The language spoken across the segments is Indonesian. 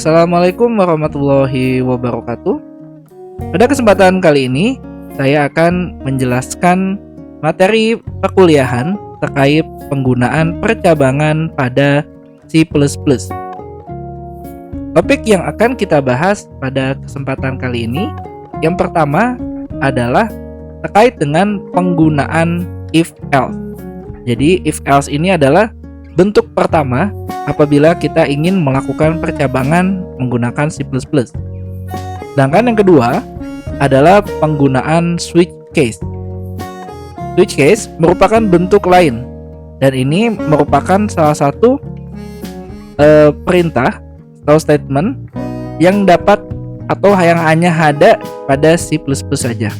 Assalamualaikum warahmatullahi wabarakatuh. Pada kesempatan kali ini, saya akan menjelaskan materi perkuliahan terkait penggunaan percabangan pada C++. Topik yang akan kita bahas pada kesempatan kali ini, yang pertama adalah terkait dengan penggunaan if-else. Jadi if-else ini adalah bentuk pertama apabila kita ingin melakukan percabangan menggunakan C++. Sedangkan yang kedua adalah penggunaan switch case. Switch case merupakan bentuk lain, dan ini merupakan salah satu perintah atau statement yang dapat atau yang hanya ada pada C++ saja.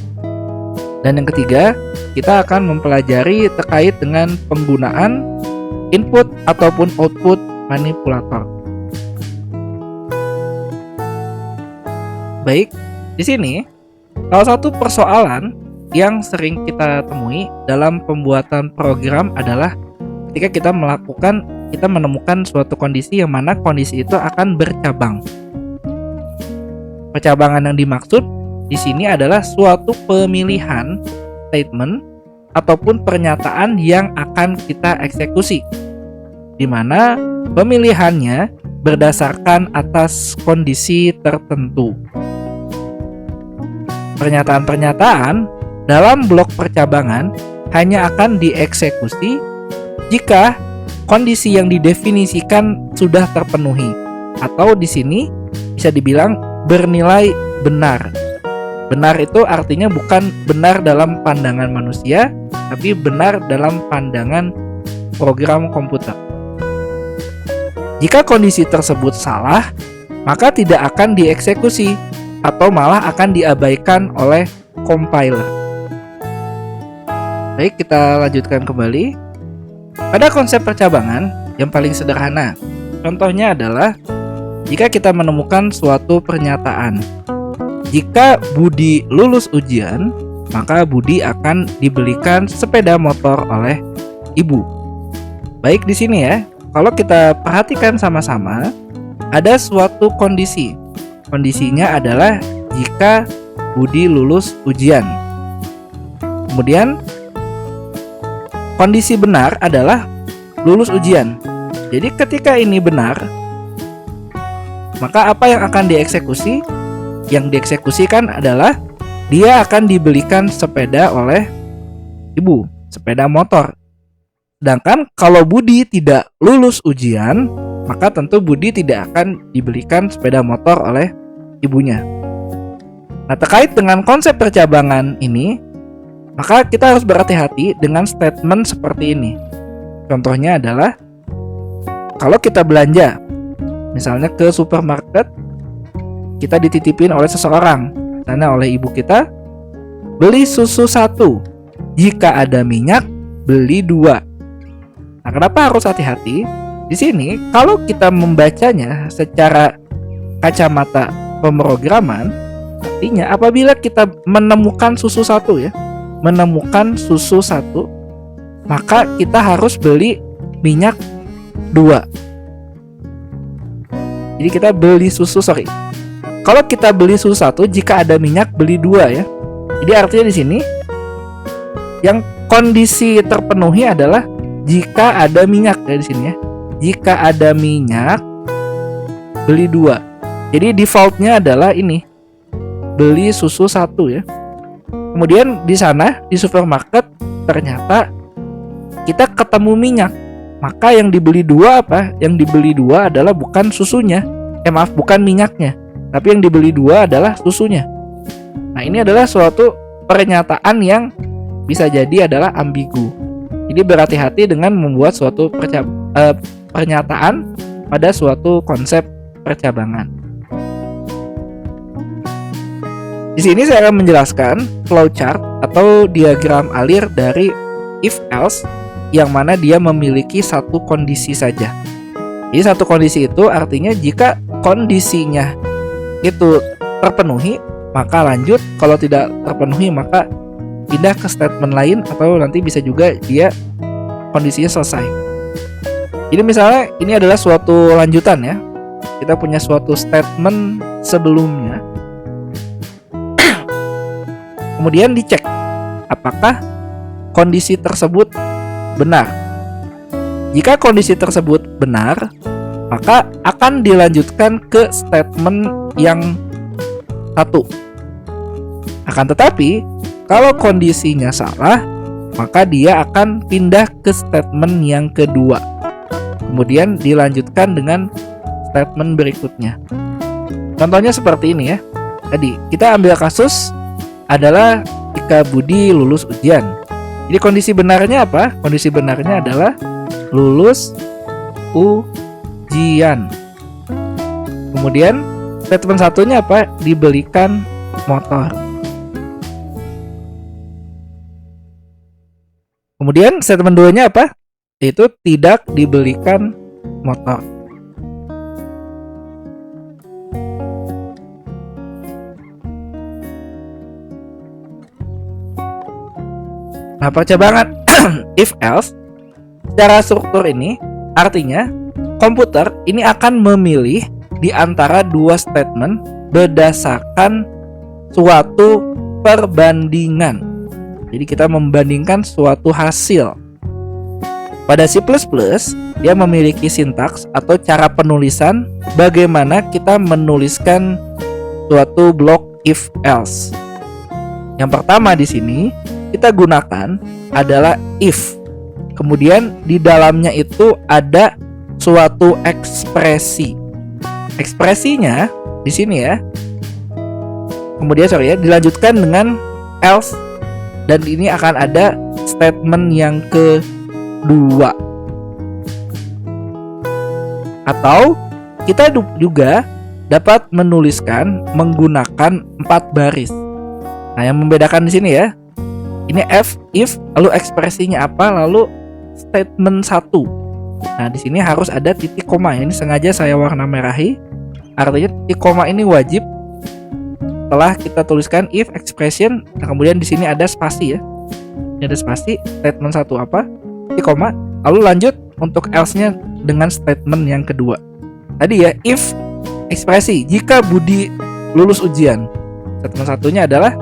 Dan yang ketiga, kita akan mempelajari terkait dengan penggunaan input ataupun output manipulator. Baik, di sini salah satu persoalan yang sering kita temui dalam pembuatan program adalah ketika kita menemukan suatu kondisi yang mana kondisi itu akan bercabang. Percabangan yang dimaksud di sini adalah suatu pemilihan statement ataupun pernyataan yang akan kita eksekusi, di mana pemilihannya berdasarkan atas kondisi tertentu. Pernyataan-pernyataan dalam blok percabangan hanya akan dieksekusi jika kondisi yang didefinisikan sudah terpenuhi, atau di sini bisa dibilang bernilai benar. Benar itu artinya bukan benar dalam pandangan manusia, tapi benar dalam pandangan program komputer. Jika kondisi tersebut salah, maka tidak akan dieksekusi atau malah akan diabaikan oleh compiler. Baik, kita lanjutkan kembali. Pada konsep percabangan yang paling sederhana, contohnya adalah jika kita menemukan suatu pernyataan. Jika Budi lulus ujian, maka Budi akan dibelikan sepeda motor oleh ibu. Baik, di sini ya. Kalau kita perhatikan sama-sama, ada suatu kondisi. Kondisinya adalah jika Budi lulus ujian. Kemudian kondisi benar adalah lulus ujian. Jadi ketika ini benar, maka apa yang akan dieksekusi? Yang dieksekusikan adalah dia akan dibelikan sepeda oleh ibu, sepeda motor. Sedangkan kalau Budi tidak lulus ujian, maka tentu Budi tidak akan dibelikan sepeda motor oleh ibunya. Nah, terkait dengan konsep percabangan ini, maka kita harus berhati-hati dengan statement seperti ini. Contohnya adalah kalau kita belanja, misalnya ke supermarket, kita dititipin oleh seseorang, misalnya oleh ibu kita, beli susu 1, jika ada minyak, beli 2. Nah, kenapa harus hati-hati? Di sini, kalau kita membacanya secara kacamata pemrograman, artinya apabila kita menemukan susu 1 ya, menemukan susu 1, maka kita harus beli minyak 2. Jadi kita beli susu, kalau kita beli susu 1, jika ada minyak beli 2 ya. Jadi artinya di sini yang kondisi terpenuhi adalah jika ada minyak ya di sini ya. Jika ada minyak beli 2. Jadi defaultnya adalah ini. Beli susu 1 ya. Kemudian di sana di supermarket ternyata kita ketemu minyak. Maka yang dibeli 2 apa? Yang dibeli 2 adalah bukan susunya. Bukan minyaknya. Tapi yang dibeli 2 adalah susunya. Nah, ini adalah suatu pernyataan yang bisa jadi adalah ambigu. Jadi berhati-hati dengan membuat suatu pernyataan pada suatu konsep percabangan. Di sini saya akan menjelaskan flowchart atau diagram alir dari if-else yang mana dia memiliki satu kondisi saja. Jadi satu kondisi itu artinya jika kondisinya itu terpenuhi, maka lanjut. Kalau tidak terpenuhi, maka pindah ke statement lain, atau nanti bisa juga dia kondisinya selesai. Jadi misalnya ini adalah suatu lanjutan ya. kita punya suatu statement sebelumnya. Kemudian dicek apakah kondisi tersebut benar. Jika kondisi tersebut benar, maka akan dilanjutkan ke statement yang satu. Akan tetapi, kalau kondisinya salah, maka dia akan pindah ke statement yang kedua. Kemudian dilanjutkan dengan statement berikutnya. Contohnya seperti ini ya. Tadi kita ambil kasus adalah jika Budi lulus ujian. Jadi kondisi benarnya apa? Kondisi benarnya adalah lulus ujian. Kemudian statement satunya apa? Dibelikan motor. Kemudian statement 2-nya apa? Itu tidak dibelikan motor. Nah, baca banget if else secara struktur ini artinya komputer ini akan memilih di antara dua statement berdasarkan suatu perbandingan. Jadi kita membandingkan suatu hasil. Pada C++, dia memiliki sintaks atau cara penulisan bagaimana kita menuliskan suatu blok if else. Yang pertama di sini kita gunakan adalah if. Kemudian di dalamnya itu ada suatu ekspresi. Ekspresinya di sini ya. Kemudian dilanjutkan dengan else dan ini akan ada statement yang kedua. Atau kita juga dapat menuliskan menggunakan 4 baris. Nah, yang membedakan di sini ya. Ini if, lalu ekspresinya apa, lalu statement 1. Nah, di sini harus ada titik koma. Ini sengaja saya warna merahi. Artinya titik koma ini wajib setelah kita tuliskan if expression. Nah, kemudian di sini ada spasi ya. Ini ada spasi, statement 1 apa? Titik koma. Lalu lanjut untuk else-nya dengan statement yang kedua. Tadi ya, if ekspresi jika Budi lulus ujian. Statement satunya adalah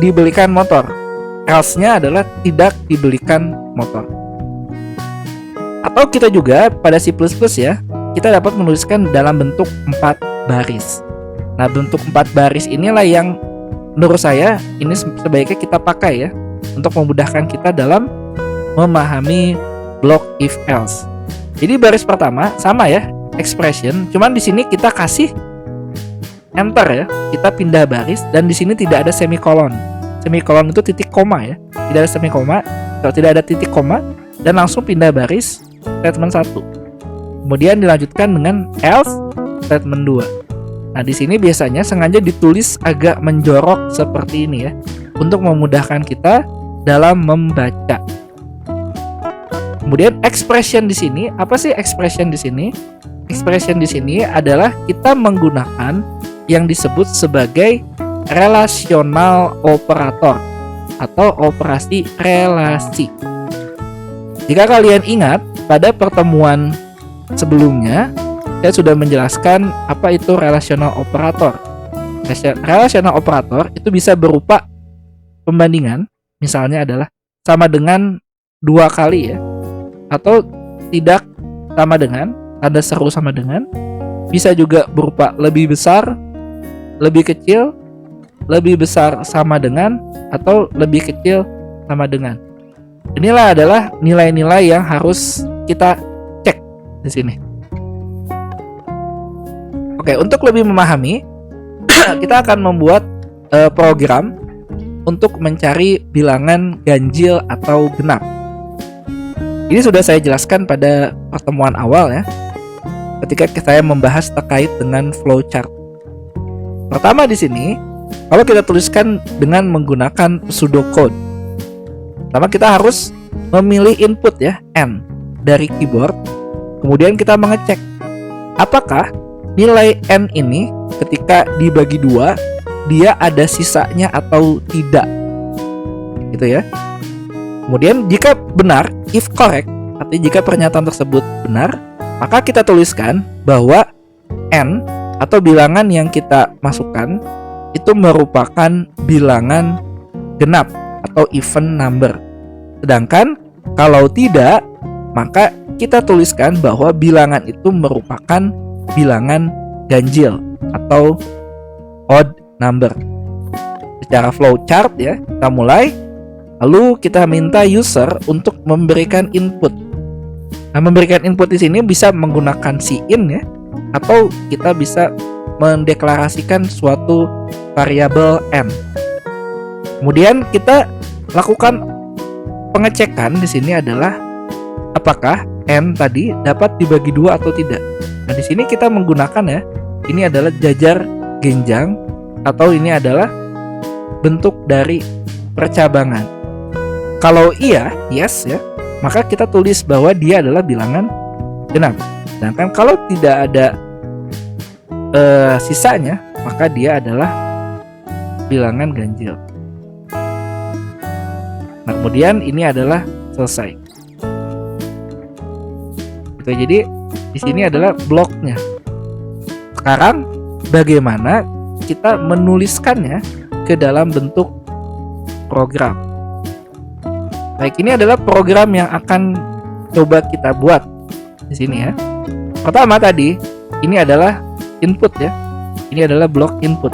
dibelikan motor. Else-nya adalah tidak dibelikan motor. Atau kita juga pada C++ ya, kita dapat menuliskan dalam bentuk 4 baris. Nah, bentuk 4 baris inilah yang menurut saya ini sebaiknya kita pakai ya untuk memudahkan kita dalam memahami blok if else. Jadi baris pertama sama ya, expression, cuman di sini kita kasih enter ya, kita pindah baris dan di sini tidak ada semikolon. Semikolon itu titik koma ya, tidak ada semikoma, kalau tidak ada titik koma dan langsung pindah baris statement 1. Kemudian dilanjutkan dengan else statement 2. Nah, di sini biasanya sengaja ditulis agak menjorok seperti ini ya, untuk memudahkan kita dalam membaca. Kemudian expression di sini, apa sih expression di sini? Expression di sini adalah kita menggunakan yang disebut sebagai relational operator atau operasi relasi. Jika kalian ingat pada pertemuan sebelumnya saya sudah menjelaskan apa itu relational operator. Relational operator itu bisa berupa pembandingan, misalnya adalah sama dengan 2 kali ya, atau tidak sama dengan, tanda seru sama dengan, bisa juga berupa lebih besar, lebih kecil, lebih besar sama dengan, atau lebih kecil sama dengan. Inilah adalah nilai-nilai yang harus kita cek di sini. Oke, untuk lebih memahami, kita akan membuat program untuk mencari bilangan ganjil atau genap. Ini sudah saya jelaskan pada pertemuan awal ya, ketika saya membahas terkait dengan flowchart. Pertama di sini, kalau kita tuliskan dengan menggunakan pseudocode, pertama kita harus memilih input ya, N dari keyboard. Kemudian kita mengecek apakah nilai N ini ketika dibagi 2 dia ada sisanya atau tidak, gitu ya. Kemudian jika benar, if correct, artinya jika pernyataan tersebut benar, maka kita tuliskan bahwa n atau bilangan yang kita masukkan itu merupakan bilangan genap atau even number. Sedangkan kalau tidak, maka kita tuliskan bahwa bilangan itu merupakan bilangan ganjil atau odd number. Secara flowchart ya, kita mulai. Lalu kita minta user untuk memberikan input. Nah, memberikan input di sini bisa menggunakan cin ya, atau kita bisa mendeklarasikan suatu variabel n. Kemudian kita lakukan pengecekan di sini adalah apakah n tadi dapat dibagi dua atau tidak. Nah, di sini kita menggunakan ya, ini adalah jajar genjang atau ini adalah bentuk dari percabangan. Kalau iya, yes ya, maka kita tulis bahwa dia adalah bilangan genap. Sedangkan kalau tidak ada sisanya, maka dia adalah bilangan ganjil. Nah, kemudian ini adalah selesai. Gitu, jadi di sini adalah bloknya. Sekarang bagaimana kita menuliskannya ke dalam bentuk program? Baik, ini adalah program yang akan coba kita buat di sini ya. Pertama tadi, ini adalah input ya. Ini adalah blok input.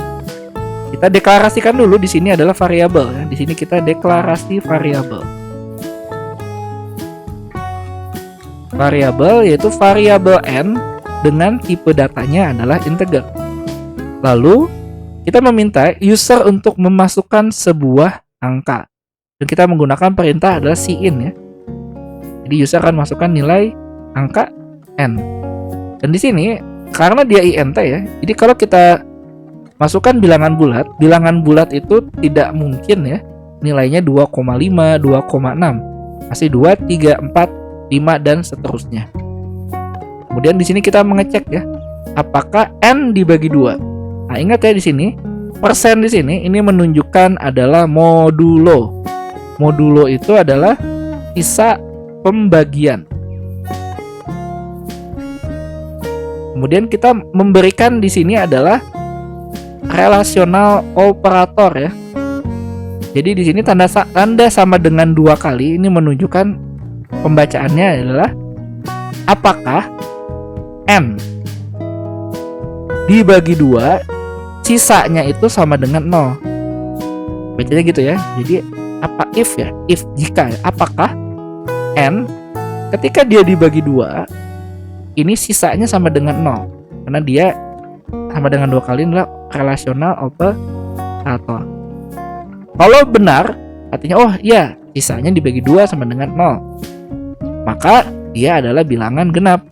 Kita deklarasikan dulu di sini adalah variabel ya. Di sini kita deklarasi variabel. Variabel yaitu variabel n dengan tipe datanya adalah integer. Lalu kita meminta user untuk memasukkan sebuah angka. Dan kita menggunakan perintah adalah cin ya. Jadi user akan masukkan nilai angka n. Dan di sini karena dia int ya. Jadi kalau kita masukkan bilangan bulat itu tidak mungkin ya. Nilainya 2,5, 2,6. Masih 2, 3, 4, 5 dan seterusnya. Kemudian di sini kita mengecek ya, apakah n dibagi 2. Nah, ingat ya di sini, persen di sini ini menunjukkan adalah modulo. Modulo itu adalah sisa pembagian. Kemudian kita memberikan di sini adalah relational operator ya. Jadi di sini tanda sama dengan 2 kali ini menunjukkan pembacaannya adalah apakah n dibagi 2 sisanya itu sama dengan 0. Bacanya gitu ya. Jadi apa if ya? If jika ya. Apakah n ketika dia dibagi 2 ini sisanya sama dengan 0. Karena dia sama dengan 2 kali adalah relational operator. Kalau benar, artinya oh iya, sisanya dibagi 2 sama dengan 0. Maka dia adalah bilangan genap.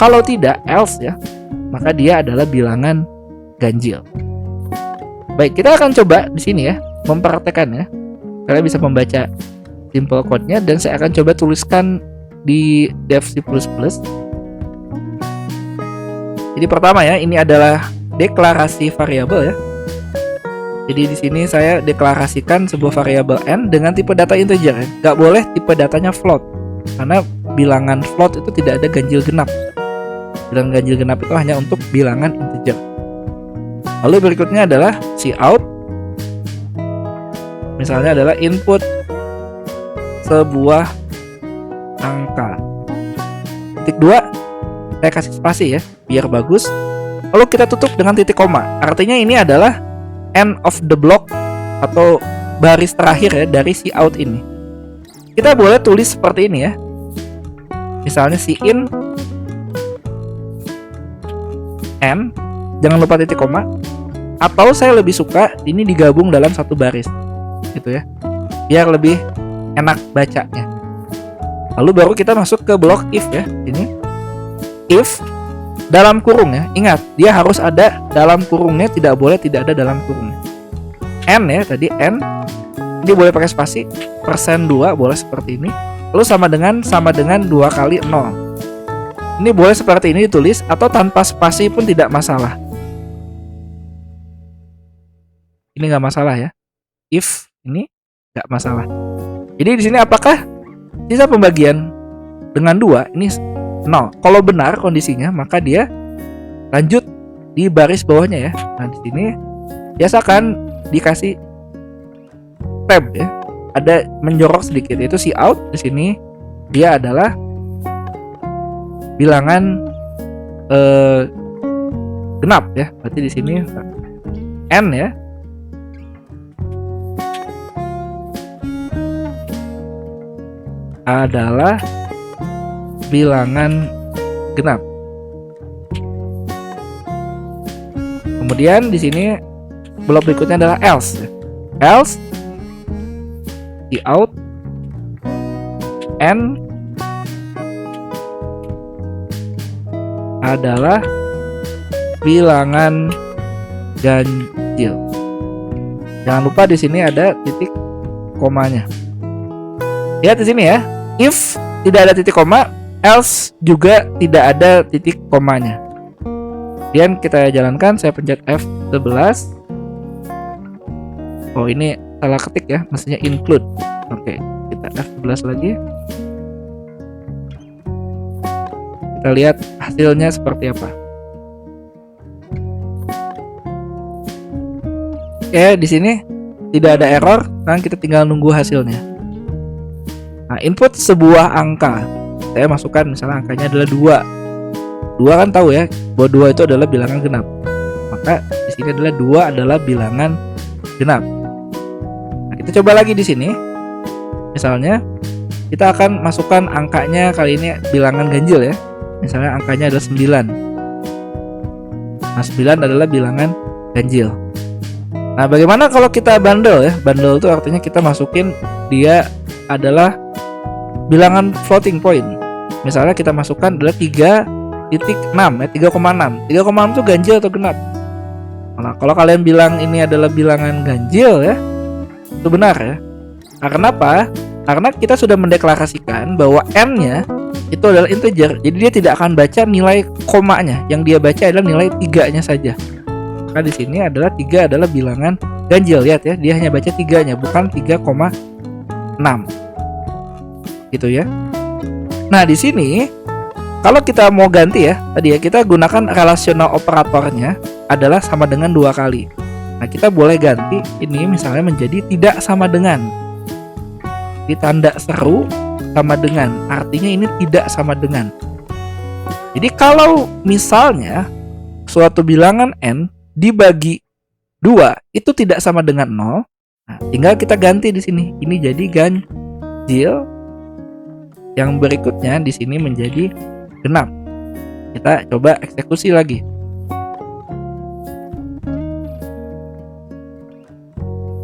Kalau tidak, else ya, maka dia adalah bilangan ganjil. Baik, kita akan coba di sini ya, mempraktekkan ya. Kalian bisa membaca simple code-nya dan saya akan coba tuliskan di dev C++. Jadi pertama ya, ini adalah deklarasi variabel ya. Jadi di sini saya deklarasikan sebuah variabel n dengan tipe data integer ya. Gak boleh tipe datanya float. Karena bilangan float itu tidak ada ganjil genap. Bilangan ganjil genap itu hanya untuk bilangan integer. Lalu berikutnya adalah cout. Misalnya adalah input sebuah angka. Titik 2 saya kasih spasi ya, biar bagus. Lalu kita tutup dengan titik koma. Artinya ini adalah end of the block atau baris terakhir ya dari cout ini. Kita boleh tulis seperti ini ya. Misalnya cin n, jangan lupa titik koma. Atau saya lebih suka ini digabung dalam satu baris, gitu ya, biar lebih enak bacanya. Lalu baru kita masuk ke blok if ya. Ini if dalam kurung ya. Ingat, dia harus ada dalam kurungnya, tidak boleh tidak ada dalam kurungnya. N ya, tadi n. Ini boleh pakai spasi. %2 boleh seperti ini. Lalu sama dengan 2 kali 0. Ini boleh seperti ini ditulis atau tanpa spasi pun tidak masalah. Ini nggak masalah ya. If ini nggak masalah. Jadi di sini apakah sisa pembagian dengan 2 ini 0? Kalau benar kondisinya, maka dia lanjut di baris bawahnya ya. Nah, di sini biasakan dikasih tab ya. Ada menjorok sedikit, yaitu cout. Di sini dia adalah bilangan genap ya. Berarti di sini n ya. Adalah bilangan genap. Kemudian di sini blok berikutnya adalah else. Else cout n adalah bilangan ganjil. Jangan lupa di sini ada titik komanya. Lihat di sini ya. If tidak ada titik koma, else juga tidak ada titik komanya. Kemudian kita jalankan, saya pencet F11. Oh, ini salah ketik ya, mestinya include. Oke, kita F11 lagi. Kita lihat hasilnya seperti apa. Oke, di sini tidak ada error, sekarang kita tinggal nunggu hasilnya. Nah, input sebuah angka. Saya masukkan misalnya angkanya adalah 2. 2 kan tahu ya, bahwa 2 itu adalah bilangan genap. Maka di sini adalah 2 adalah bilangan genap. Nah, kita coba lagi di sini. Misalnya kita akan masukkan angkanya kali ini bilangan ganjil ya. Misalnya angkanya adalah 9. Nah, 9 adalah bilangan ganjil. Nah, bagaimana kalau kita bundle ya? Bundle itu artinya kita masukin dia adalah bilangan floating point. Misalnya kita masukkan adalah 3.6 ya, 3,6. 3,6 itu ganjil atau genap? Nah, kalau kalian bilang ini adalah bilangan ganjil ya, itu benar ya. Nah, kenapa? Karena kita sudah mendeklarasikan bahwa n-nya itu adalah integer. Jadi dia tidak akan baca nilai komanya. Yang dia baca adalah nilai 3-nya saja. Maka di sini adalah 3 adalah bilangan ganjil. Lihat ya, dia hanya baca 3-nya, bukan 3,6. Gitu ya. Nah, di sini kalau kita mau ganti ya, tadi ya kita gunakan relational operatornya adalah sama dengan 2 kali. Nah, kita boleh ganti ini misalnya menjadi tidak sama dengan. Di tanda seru sama dengan, artinya ini tidak sama dengan. Jadi kalau misalnya suatu bilangan n dibagi 2 itu tidak sama dengan 0, nah, tinggal kita ganti di sini. Ini jadi ganjil. Yang berikutnya di sini menjadi genap. Kita coba eksekusi lagi.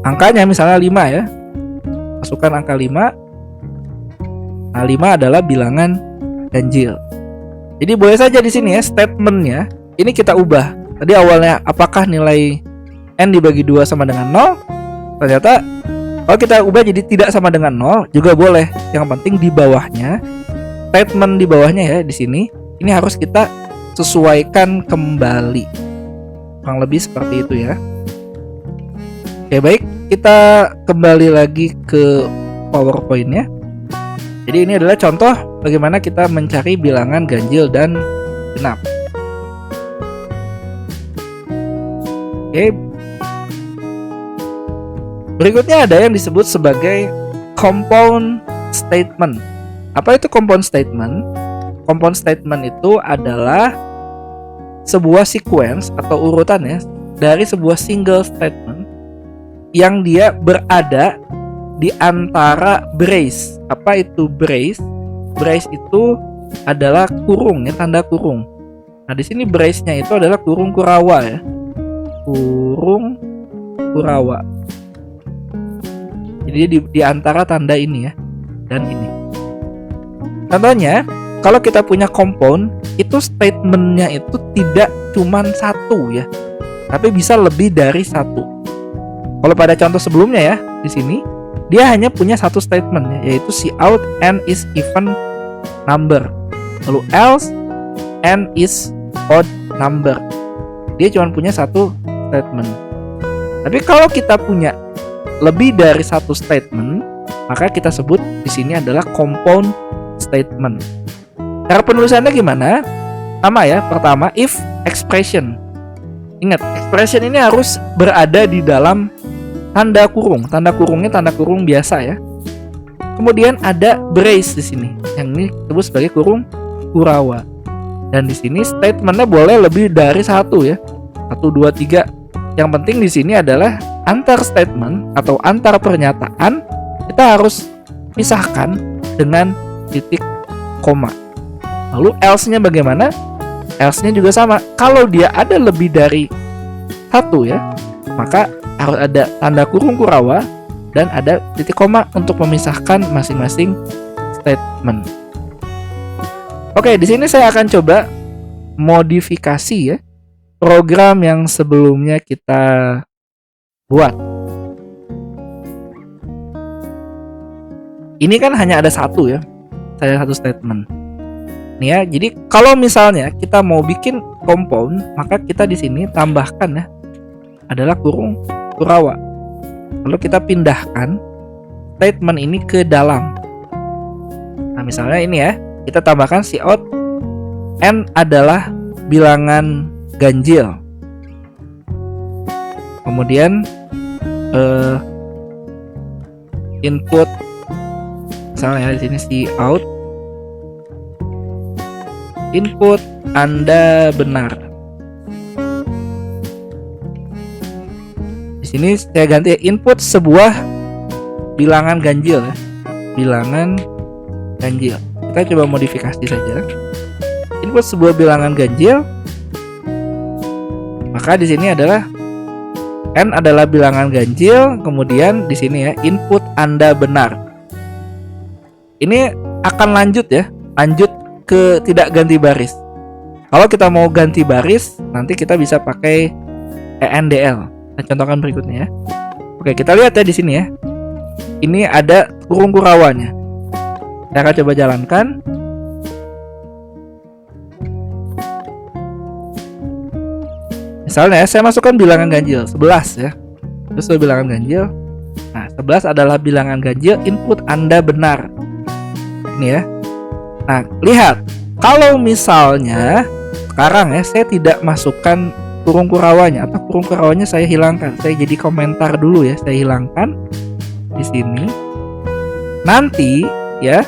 Angkanya misalnya 5 ya. Masukkan angka 5. Nah, 5 adalah bilangan ganjil. Jadi boleh saja di sini ya statementnya ini kita ubah. Tadi awalnya apakah nilai n dibagi 2 sama dengan 0? Ternyata kalau kita ubah jadi tidak sama dengan 0 juga boleh. Yang penting di bawahnya, statement di bawahnya ya di sini, ini harus kita sesuaikan kembali. Kurang lebih seperti itu ya. Oke, baik, kita kembali lagi ke PowerPoint-nya. Jadi ini adalah contoh bagaimana kita mencari bilangan ganjil dan genap. Oke. Berikutnya ada yang disebut sebagai compound statement. Apa itu compound statement? Compound statement itu adalah sebuah sequence atau urutan ya dari sebuah single statement yang dia berada di antara brace. Apa itu brace? Brace itu adalah kurung ya, tanda kurung. Nah, di sini brace-nya itu adalah kurung kurawa ya. Kurung kurawa. Jadi di antara tanda ini ya dan ini. Contohnya, kalau kita punya compound, itu statementnya itu tidak cuman satu ya, tapi bisa lebih dari satu. Kalau pada contoh sebelumnya ya, di sini dia hanya punya satu statement ya, yaitu cout n is even number. Lalu else n is odd number. Dia cuma punya satu statement. Tapi kalau kita punya lebih dari satu statement, maka kita sebut di sini adalah compound statement. Cara penulisannya gimana? Sama ya, pertama if expression. Ingat, expression ini harus berada di dalam tanda kurung. Tanda kurungnya tanda kurung biasa ya. Kemudian ada brace di sini. Yang ini disebut sebagai kurung Kurawa. Dan di sini statementnya boleh lebih dari satu ya. 1, 2, 3. Yang penting di sini adalah antar statement atau antar pernyataan kita harus pisahkan dengan titik koma. Lalu else-nya bagaimana? Else-nya juga sama. Kalau dia ada lebih dari satu ya, maka harus ada tanda kurung Kurawa dan ada titik koma untuk memisahkan masing-masing statement. Oke, di sini saya akan coba modifikasi ya program yang sebelumnya kita buat. Ini kan hanya ada satu ya, saya satu statement. Nih ya, jadi kalau misalnya kita mau bikin compound, maka kita di sini tambahkan ya adalah kurung Kurawa. Lalu kita pindahkan statement ini ke dalam. Nah, misalnya ini ya, kita tambahkan cout n adalah bilangan ganjil. Kemudian input misalnya di sini cout input Anda benar. Di sini saya ganti input sebuah bilangan ganjil ya. Bilangan ganjil. Kita coba modifikasi saja. Input sebuah bilangan ganjil. Maka di sini adalah n adalah bilangan ganjil, kemudian di sini ya input Anda benar. Ini akan lanjut ya, lanjut ke tidak ganti baris. Kalau kita mau ganti baris, nanti kita bisa pakai ENDL. Nah, contohkan berikutnya ya. Oke, kita lihat ya di sini ya. Ini ada kurung Kurawanya. Saya akan coba jalankan. Misalnya ya, saya masukkan bilangan ganjil 11 ya. Terus bilangan ganjil. Nah, 11 adalah bilangan ganjil, input Anda benar. Ini ya. Nah, lihat. Kalau misalnya sekarang ya saya tidak masukkan kurung Kurawanya atau kurung Kurawanya saya hilangkan. Saya jadi komentar dulu ya, saya hilangkan di sini. Nanti ya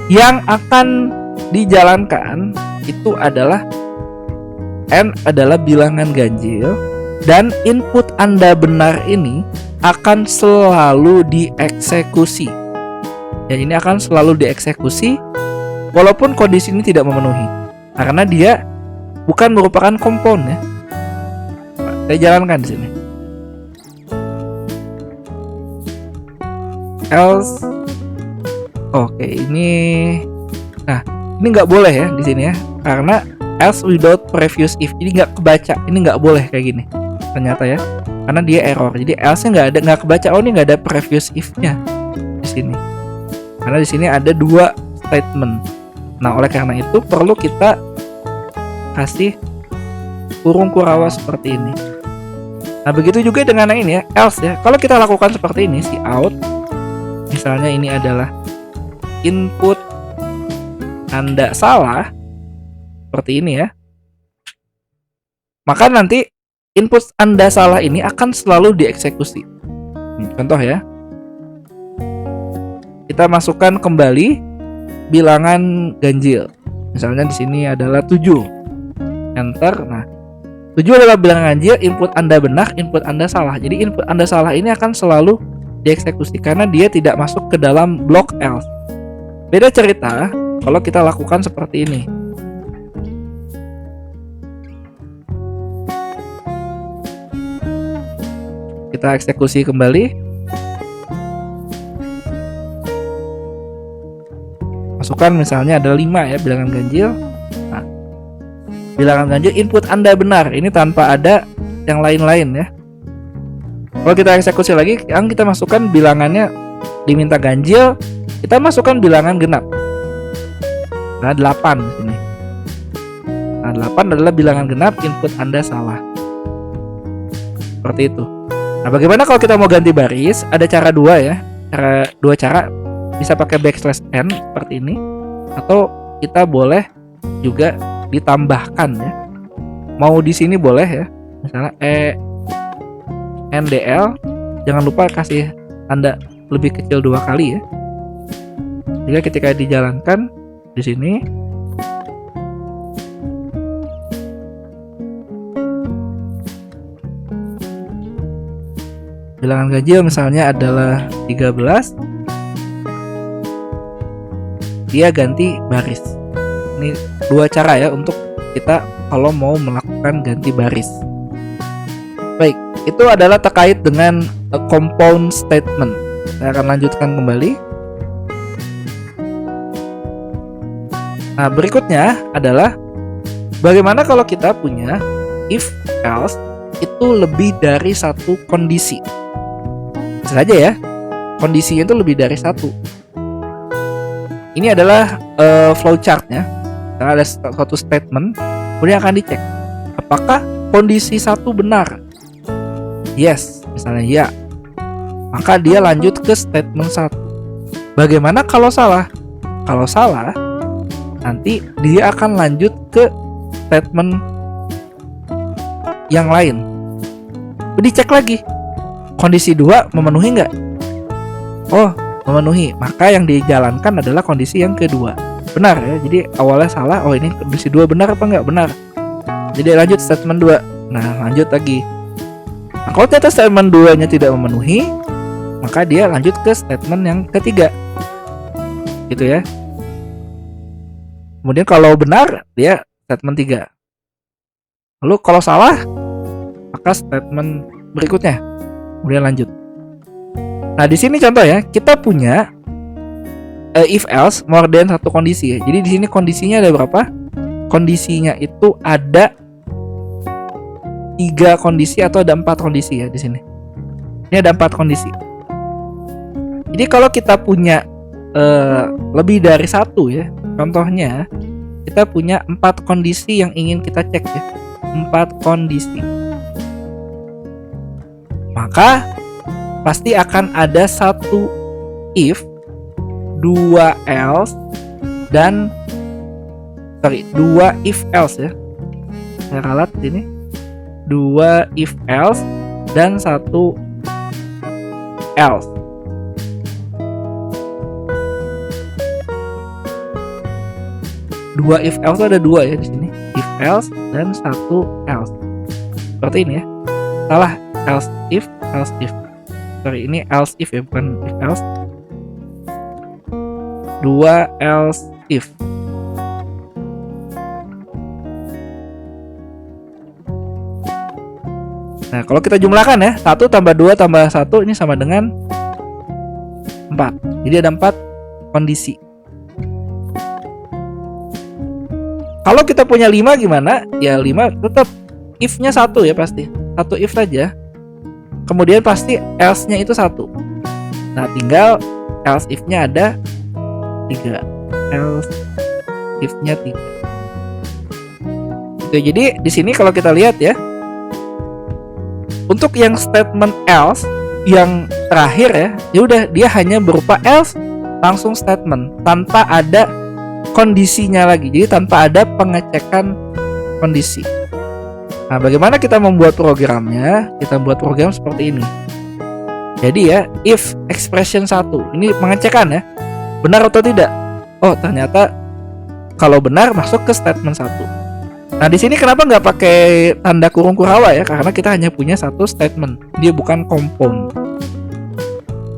yang akan dijalankan itu adalah n adalah bilangan ganjil dan input Anda benar ini akan selalu dieksekusi. Ya, ini akan selalu dieksekusi walaupun kondisi ini tidak memenuhi. Karena dia bukan merupakan compound ya. Saya jalankan di sini. Else. Oke, ini. Nah, ini nggak boleh ya di sini ya, karena else without previous if. Ini nggak kebaca. Ini nggak boleh kayak gini. Ternyata ya, karena dia error. Jadi else-nya nggak kebaca. Oh, ini nggak ada previous if-nya di sini. Karena di sini ada dua statement. Nah, oleh karena itu perlu kita kasih kurung Kurawa seperti ini. Nah, begitu juga dengan yang ini ya, else ya. Kalau kita lakukan seperti ini, cout, misalnya ini adalah input Anda salah, seperti ini ya. Maka nanti input Anda salah ini akan selalu dieksekusi. Contoh ya. Kita masukkan kembali bilangan ganjil. Misalnya di sini adalah 7. Enter. Nah, 7 adalah bilangan ganjil, input Anda benar, input Anda salah. Jadi input Anda salah ini akan selalu dieksekusi karena dia tidak masuk ke dalam blok else. Beda cerita kalau kita lakukan seperti ini. Kita eksekusi kembali. Masukkan misalnya ada 5 ya bilangan ganjil. Nah, bilangan ganjil input Anda benar. Ini tanpa ada yang lain-lain ya. Kalau kita eksekusi lagi, yang kita masukkan bilangannya diminta ganjil, kita masukkan bilangan genap. Nah, 8 di sini. Nah, 8 adalah bilangan genap, input Anda salah. Seperti itu. Nah, bagaimana kalau kita mau ganti baris? Ada cara dua ya. Dua cara. Bisa pakai backslash n seperti ini, atau kita boleh juga ditambahkan ya. Mau di sini boleh ya. misalnya NDL, jangan lupa kasih tanda lebih kecil 2 kali ya. Jika ketika dijalankan di sini bilangan ganjil misalnya adalah 13, dia ganti baris. Ini 2 cara ya untuk kita kalau mau melakukan ganti baris. Baik, itu adalah terkait dengan compound statement. Saya akan lanjutkan kembali. Nah, berikutnya adalah bagaimana kalau kita punya if else itu lebih dari satu kondisi. Bisa saja ya, kondisinya itu lebih dari satu. Ini adalah flowchartnya. Karena ada suatu statement, kemudian akan dicek apakah kondisi satu benar. Yes, misalnya ya, maka dia lanjut ke statement 1. Bagaimana kalau salah? Kalau salah, nanti dia akan lanjut ke statement yang lain. Dicek lagi, kondisi 2 memenuhi nggak? Oh, memenuhi. Maka yang dijalankan adalah kondisi yang kedua. Benar ya, jadi awalnya salah. Oh, ini kondisi 2 benar apa nggak? Benar. Jadi lanjut statement 2. Nah, lanjut lagi. Nah, kalau ternyata statement 2-nya tidak memenuhi, maka dia lanjut ke statement yang ketiga. Gitu ya. Kemudian kalau benar, dia statement 3. Lalu kalau salah, maka statement berikutnya. Kemudian lanjut. Nah, di sini contoh ya, kita punya if else more than satu kondisi ya. Jadi di sini kondisinya ada berapa? Kondisinya itu ada 3 kondisi atau ada 4 kondisi ya di sini. Ini ada 4 kondisi. Jadi kalau kita punya lebih dari satu ya, contohnya kita punya 4 kondisi yang ingin kita cek ya. 4 kondisi. Maka pasti akan ada 1 if, 2 else, dan 2 if else ya. Saya ralat ini 2 if else dan 1 else. Dua if else ada 2 ya di sini. If else dan 1 else. Seperti ini ya. Salah, else if. Sorry, ini else if ya, bukan if else. 2 else if. Nah, kalau kita jumlahkan ya, 1 tambah 2 tambah 1 ini sama dengan 4. Jadi ada 4 kondisi. Kalau kita punya 5 gimana? Ya 5 tetap if-nya 1 ya pasti. 1 if saja. Kemudian pasti else-nya itu 1. Nah, tinggal else if-nya ada 3. Else if-nya 3. Gitu. Jadi di sini kalau kita lihat ya, untuk yang statement else yang terakhir ya udah dia hanya berupa else langsung statement tanpa ada kondisinya lagi. Jadi tanpa ada pengecekan kondisi. Nah, bagaimana kita membuat programnya? Kita buat program seperti ini. Jadi ya, if expression 1 ini pengecekan ya, benar atau tidak. Oh, ternyata kalau benar masuk ke statement 1. Nah, di sini kenapa nggak pakai tanda kurung Kurokawa ya? Karena kita hanya punya 1 statement, dia bukan compound.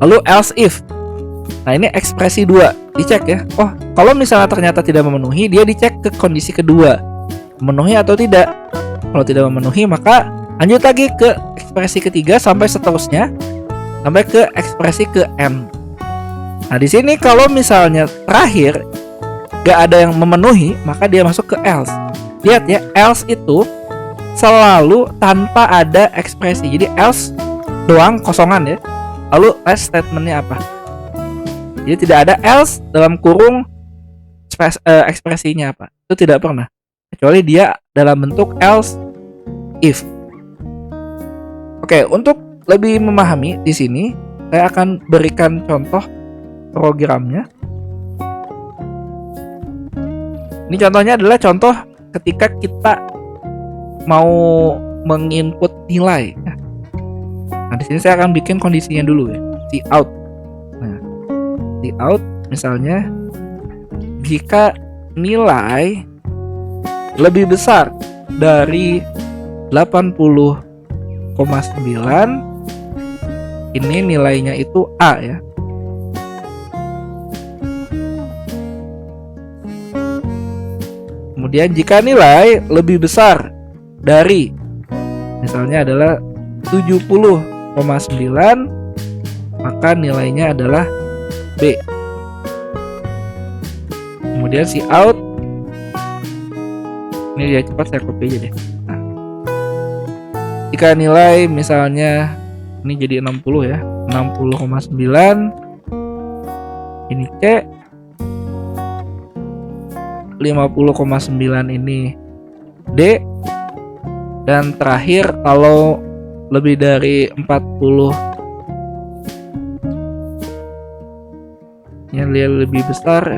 Lalu else if. Nah, ini ekspresi 2, dicek ya. Oh, kalau misalnya ternyata tidak memenuhi, dia dicek ke kondisi kedua, memenuhi atau tidak. Kalau tidak memenuhi, maka lanjut lagi ke ekspresi ketiga sampai seterusnya, sampai ke ekspresi ke n. Nah, di sini kalau misalnya terakhir nggak ada yang memenuhi, maka dia masuk ke else. Lihat ya, else itu selalu tanpa ada ekspresi. Jadi else doang kosongan ya. Lalu last statementnya apa? Jadi tidak ada else dalam kurung ekspresinya apa. Itu tidak pernah. Kecuali dia dalam bentuk else if. Oke, untuk lebih memahami di sini saya akan berikan contoh programnya. Ini contohnya adalah contoh ketika kita mau menginput nilai. Nah, di sini saya akan bikin kondisinya dulu ya. Cout. Nah, cout misalnya jika nilai lebih besar dari 80,9, ini nilainya itu A ya. Kemudian jika nilai lebih besar dari misalnya adalah 70,9, maka nilainya adalah B. Kemudian cout, ini ya cepat saya copy aja deh. Nah, jika nilai misalnya ini jadi 60 ya, 60,9, ini C, 50,9 ini D, dan terakhir kalau lebih dari 40 yang lebih besar ya.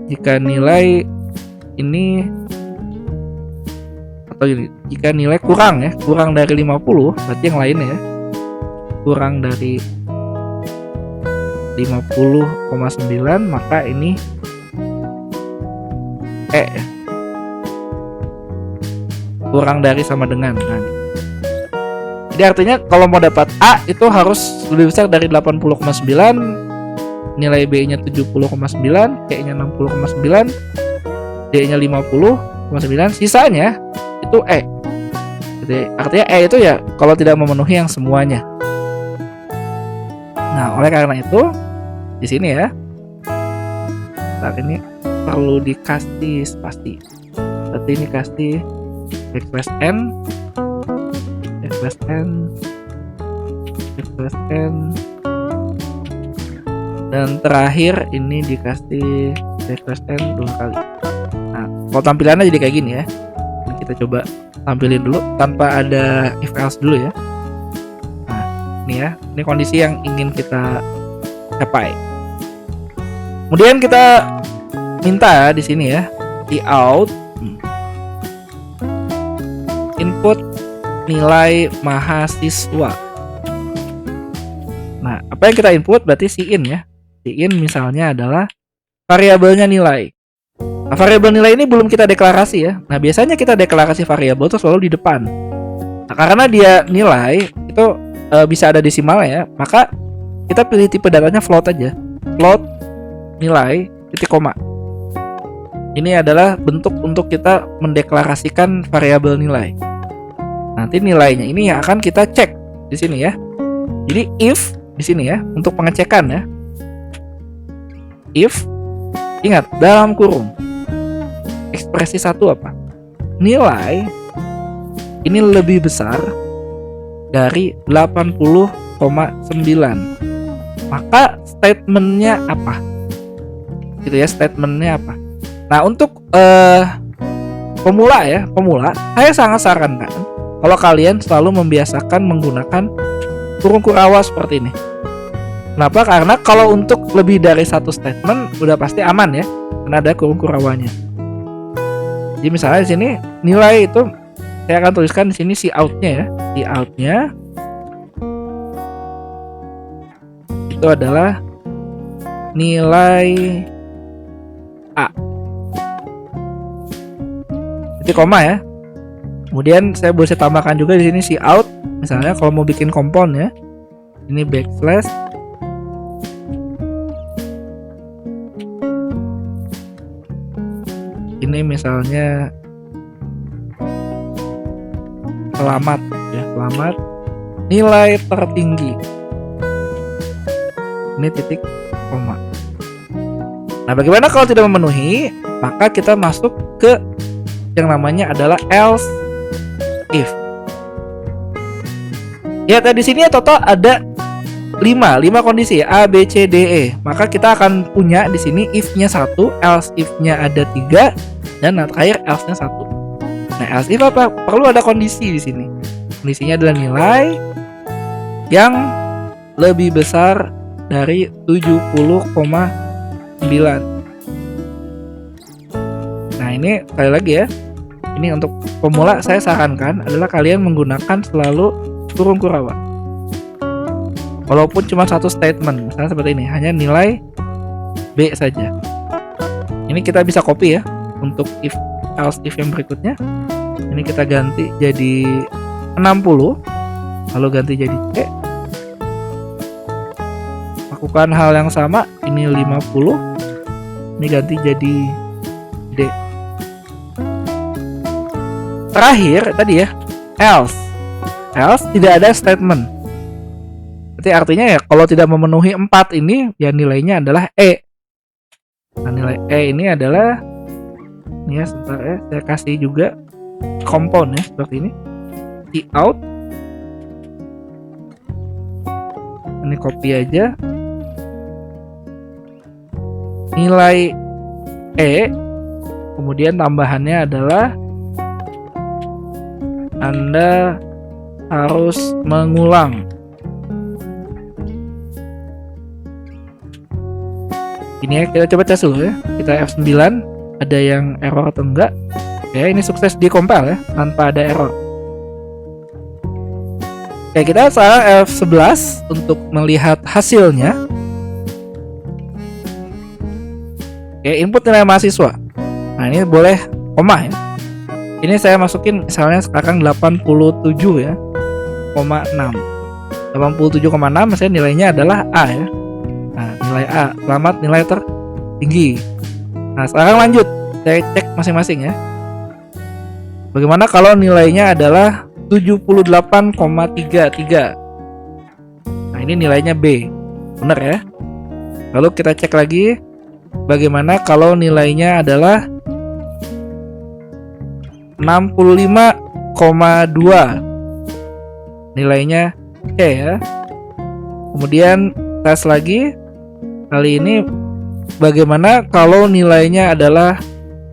Jika nilai ini atau ini, jika nilai kurang ya, kurang dari 50, berarti yang lainnya ya, kurang dari 50,9, maka ini E ya. Kurang dari sama dengan. Nah, jadi artinya kalau mau dapat A itu harus lebih besar dari 80,9, nilai B-nya 70,9, C-nya 60,9, D-nya 50,9, sisanya itu E. Jadi artinya E itu ya kalau tidak memenuhi yang semuanya. Nah, oleh karena itu di sini ya, saat ini perlu dikasih spasi. Seperti ini kasih backslash n, backslash n, backslash n, dan terakhir ini dikasih backslash n 2 kali. Nah, kalau tampilannya jadi kayak gini ya. Kita coba tampilin dulu tanpa ada if else dulu ya. Nah, ini ya, ini kondisi yang ingin kita capai. Kemudian kita minta di sini ya, cout input nilai mahasiswa. Nah, apa yang kita input berarti sin ya. Sin misalnya adalah variabelnya nilai. Nah, variabel nilai ini belum kita deklarasi ya. Nah, biasanya kita deklarasi variabel itu selalu di depan. Nah, karena dia nilai itu bisa ada desimalnya ya, maka kita pilih tipe datanya float aja. Float nilai titik koma. Ini adalah bentuk untuk kita mendeklarasikan variabel nilai. Nanti nilainya ini yang akan kita cek di sini ya. Jadi if di sini ya untuk pengecekan ya. If, ingat dalam kurung ekspresi satu apa? Nilai ini lebih besar dari 80,9. Maka statementnya apa? Gitu ya, statementnya apa? Nah, untuk pemula, saya sangat sarankan kalau kalian selalu membiasakan menggunakan kurung kurawa seperti ini. Kenapa? Karena kalau untuk lebih dari satu statement udah pasti aman ya, karena ada kurung kurawanya. Jadi misalnya di sini nilai itu saya akan tuliskan di sini cout-nya ya. Cout-nya itu adalah nilai A. Titik koma ya. Kemudian saya boleh tambahkan juga di sini cout. Misalnya kalau mau bikin kompon ya, ini backslash ini misalnya selamat ya, selamat nilai tertinggi. Ini titik koma. Nah, bagaimana kalau tidak memenuhi? Maka kita masuk ke yang namanya adalah else if. Ya, tadi sini ya total ada 5 kondisi A, B, C, D, E. Maka kita akan punya di sini if-nya 1, else if-nya ada 3, dan terakhir else-nya 1. Nah, else if apa? Perlu ada kondisi di sini. Kondisinya adalah nilai yang lebih besar dari 70,9. Nah, ini sekali lagi ya. ini untuk pemula saya sarankan adalah kalian menggunakan selalu kurung Kurowa. Walaupun cuma satu statement, misalnya seperti ini, hanya nilai B saja. Ini kita bisa copy ya untuk else if yang berikutnya. Ini kita ganti jadi 60, lalu ganti jadi C. Lakukan hal yang sama, ini 50, ini ganti jadi D. Terakhir tadi ya, else tidak ada statement. Berarti artinya ya kalau tidak memenuhi 4 ini ya nilainya adalah E. Nah, nilai E ini adalah ini ya, sebentar ya, saya kasih juga compound ya seperti ini. Cout. Ini copy aja. Nilai E, kemudian tambahannya adalah Anda harus mengulang. Ini ya, kita coba tes dulu ya. Kita F9, ada yang error atau enggak. Oke, ini sukses di compile ya, tanpa ada error. Oke, kita sekarang F11 untuk melihat hasilnya. Oke, input nilai mahasiswa. Nah, ini boleh koma ya. Ini saya masukin misalnya sekarang 87 ya, 0,6. 87,6 misalnya nilainya adalah A ya. Nah, nilai A, selamat nilai tertinggi. Nah, sekarang lanjut, saya cek masing-masing ya. Bagaimana kalau nilainya adalah 78,33? Nah, ini nilainya B, benar ya. Lalu kita cek lagi, bagaimana kalau nilainya adalah 65,2? Nilainya C ya. Kemudian tes lagi, kali ini bagaimana kalau nilainya adalah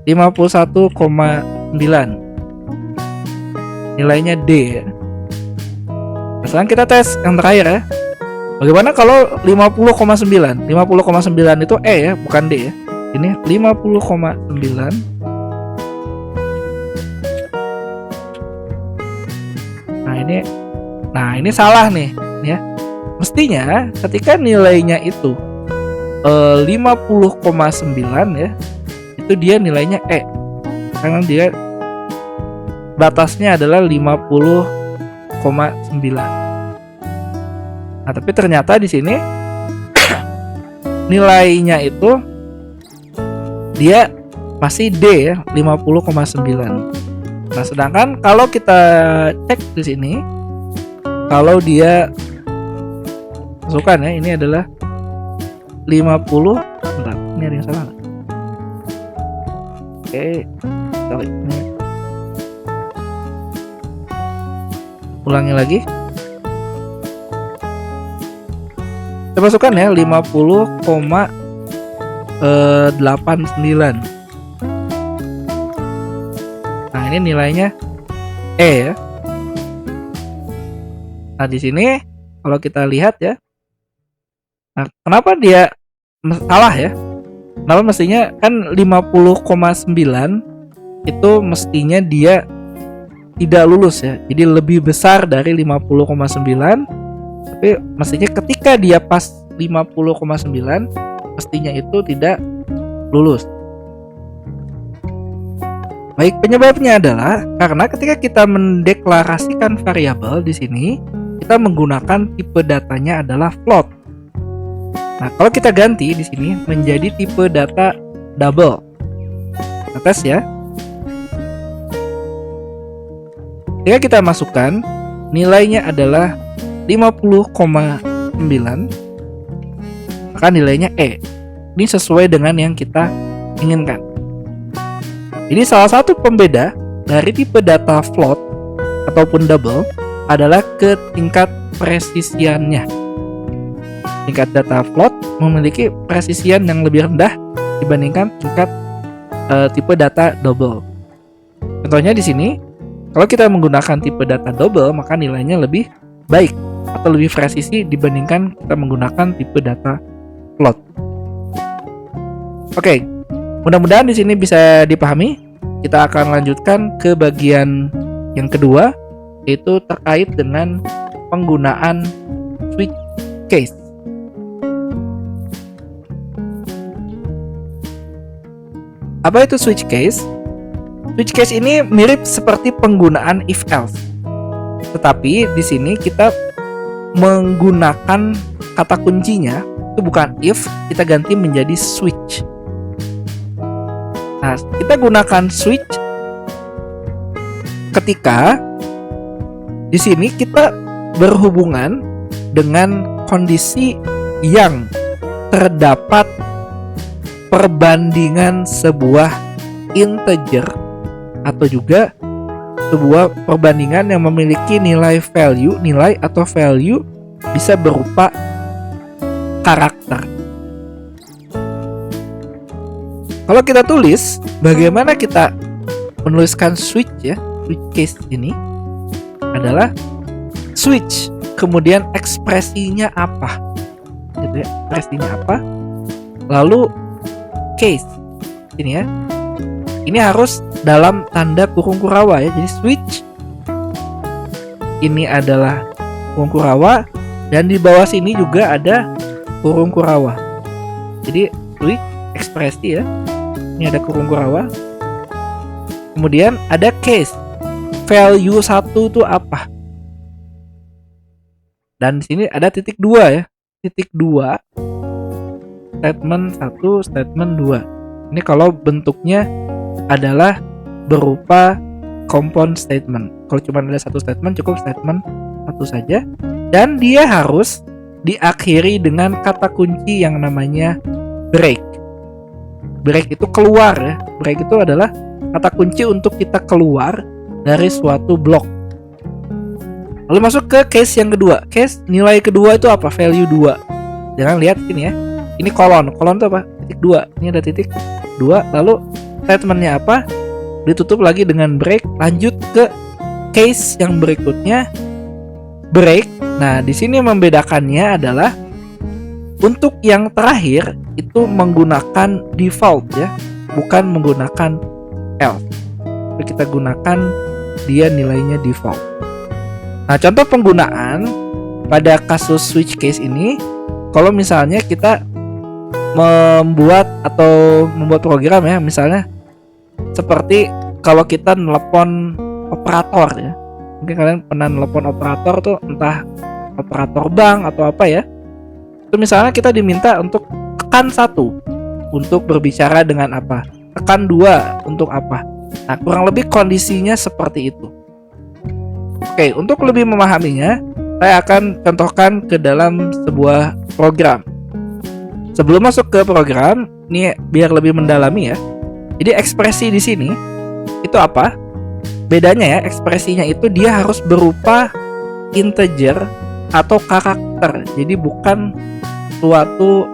51,9? Nilainya D ya. Sekarang kita tes yang terakhir ya. Bagaimana kalau 50,9? 50,9 itu E ya, bukan D ya. Ini 50,9. Nah, ini salah nih ya. Mestinya ketika nilainya itu 50,9 ya, itu dia nilainya E. Karena dia batasnya adalah 50,9. Nah, tapi ternyata di sini nilainya itu dia masih D ya, 50,9. Nah, sedangkan kalau kita cek di sini, kalau dia masukkan ya, ini adalah 50. Bentar, ini ada yang salah nggak? Oke, sorry, ini ulangi lagi. Kita masukkan ya 50,89. Nah, ini nilainya E ya. Nah, di sini kalau kita lihat ya, nah, kenapa dia salah ya? Kenapa mestinya kan 50,9 itu mestinya dia tidak lulus ya. Jadi lebih besar dari 50,9. Tapi mestinya ketika dia pas 50,9 mestinya itu tidak lulus. Baik, penyebabnya adalah karena ketika kita mendeklarasikan variabel di sini, kita menggunakan tipe datanya adalah float. Nah, kalau kita ganti di sini menjadi tipe data double. Kita tes ya. Ketika kita masukkan nilainya adalah 50,9, maka nilainya E. Ini sesuai dengan yang kita inginkan. Ini salah satu pembeda dari tipe data float ataupun double adalah ke tingkat presisiannya. Tingkat data float memiliki presisian yang lebih rendah dibandingkan tingkat tipe data double. Contohnya di sini, kalau kita menggunakan tipe data double, maka nilainya lebih baik atau lebih presisi dibandingkan kita menggunakan tipe data float. Oke, mudah-mudahan di sini bisa dipahami. kita akan lanjutkan ke bagian yang kedua, yaitu terkait dengan penggunaan switch case. Apa itu switch case? Switch case ini mirip seperti penggunaan if else. Tetapi di sini kita menggunakan kata kuncinya itu bukan if, kita ganti menjadi switch. Nah, kita gunakan switch ketika di sini kita berhubungan dengan kondisi yang terdapat perbandingan sebuah integer atau juga sebuah perbandingan yang memiliki nilai atau value bisa berupa karakter. Kalau kita tulis, bagaimana kita menuliskan switch ya? Switch case ini adalah switch, kemudian ekspresinya apa? Gitu ya, ekspresinya apa? Lalu case ini ya. Ini harus dalam tanda kurung kurawa ya. Jadi switch ini adalah kurung kurawa dan di bawah sini juga ada kurung kurawa. Jadi switch ekspresi ya. Ini ada kurung kurawa. Kemudian ada case. Value 1 itu apa? Dan di sini ada titik 2 ya. Titik 2. Statement 1, statement 2. Ini kalau bentuknya adalah berupa compound statement. Kalau cuma ada satu statement, cukup statement 1 saja. Dan dia harus diakhiri dengan kata kunci yang namanya break. Break itu keluar ya. Break itu adalah kata kunci untuk kita keluar dari suatu blok. Lalu masuk ke case yang kedua. Case nilai kedua itu apa? Value 2. Jangan lihat sini ya. Ini kolon. Kolon itu apa? Titik 2. Ini ada titik 2. Lalu statementnya apa? Ditutup lagi dengan break. Lanjut ke case yang berikutnya. Break. Nah, di sini membedakannya adalah untuk yang terakhir itu menggunakan default ya, bukan menggunakan else. Jadi kita gunakan dia nilainya default. Nah, contoh penggunaan pada kasus switch case ini, kalau misalnya kita membuat program ya, misalnya seperti kalau kita nelpon operator ya. Mungkin kalian pernah nelpon operator tuh, entah operator bank atau apa ya. Itu misalnya kita diminta untuk tekan 1 untuk berbicara dengan apa, tekan 2 untuk apa. Nah, kurang lebih kondisinya seperti itu. Oke, untuk lebih memahaminya, saya akan contohkan ke dalam sebuah program. Sebelum masuk ke program, ini biar lebih mendalami ya. Jadi ekspresi di sini itu apa? Bedanya ya, ekspresinya itu dia harus berupa integer atau karakter. Jadi bukan suatu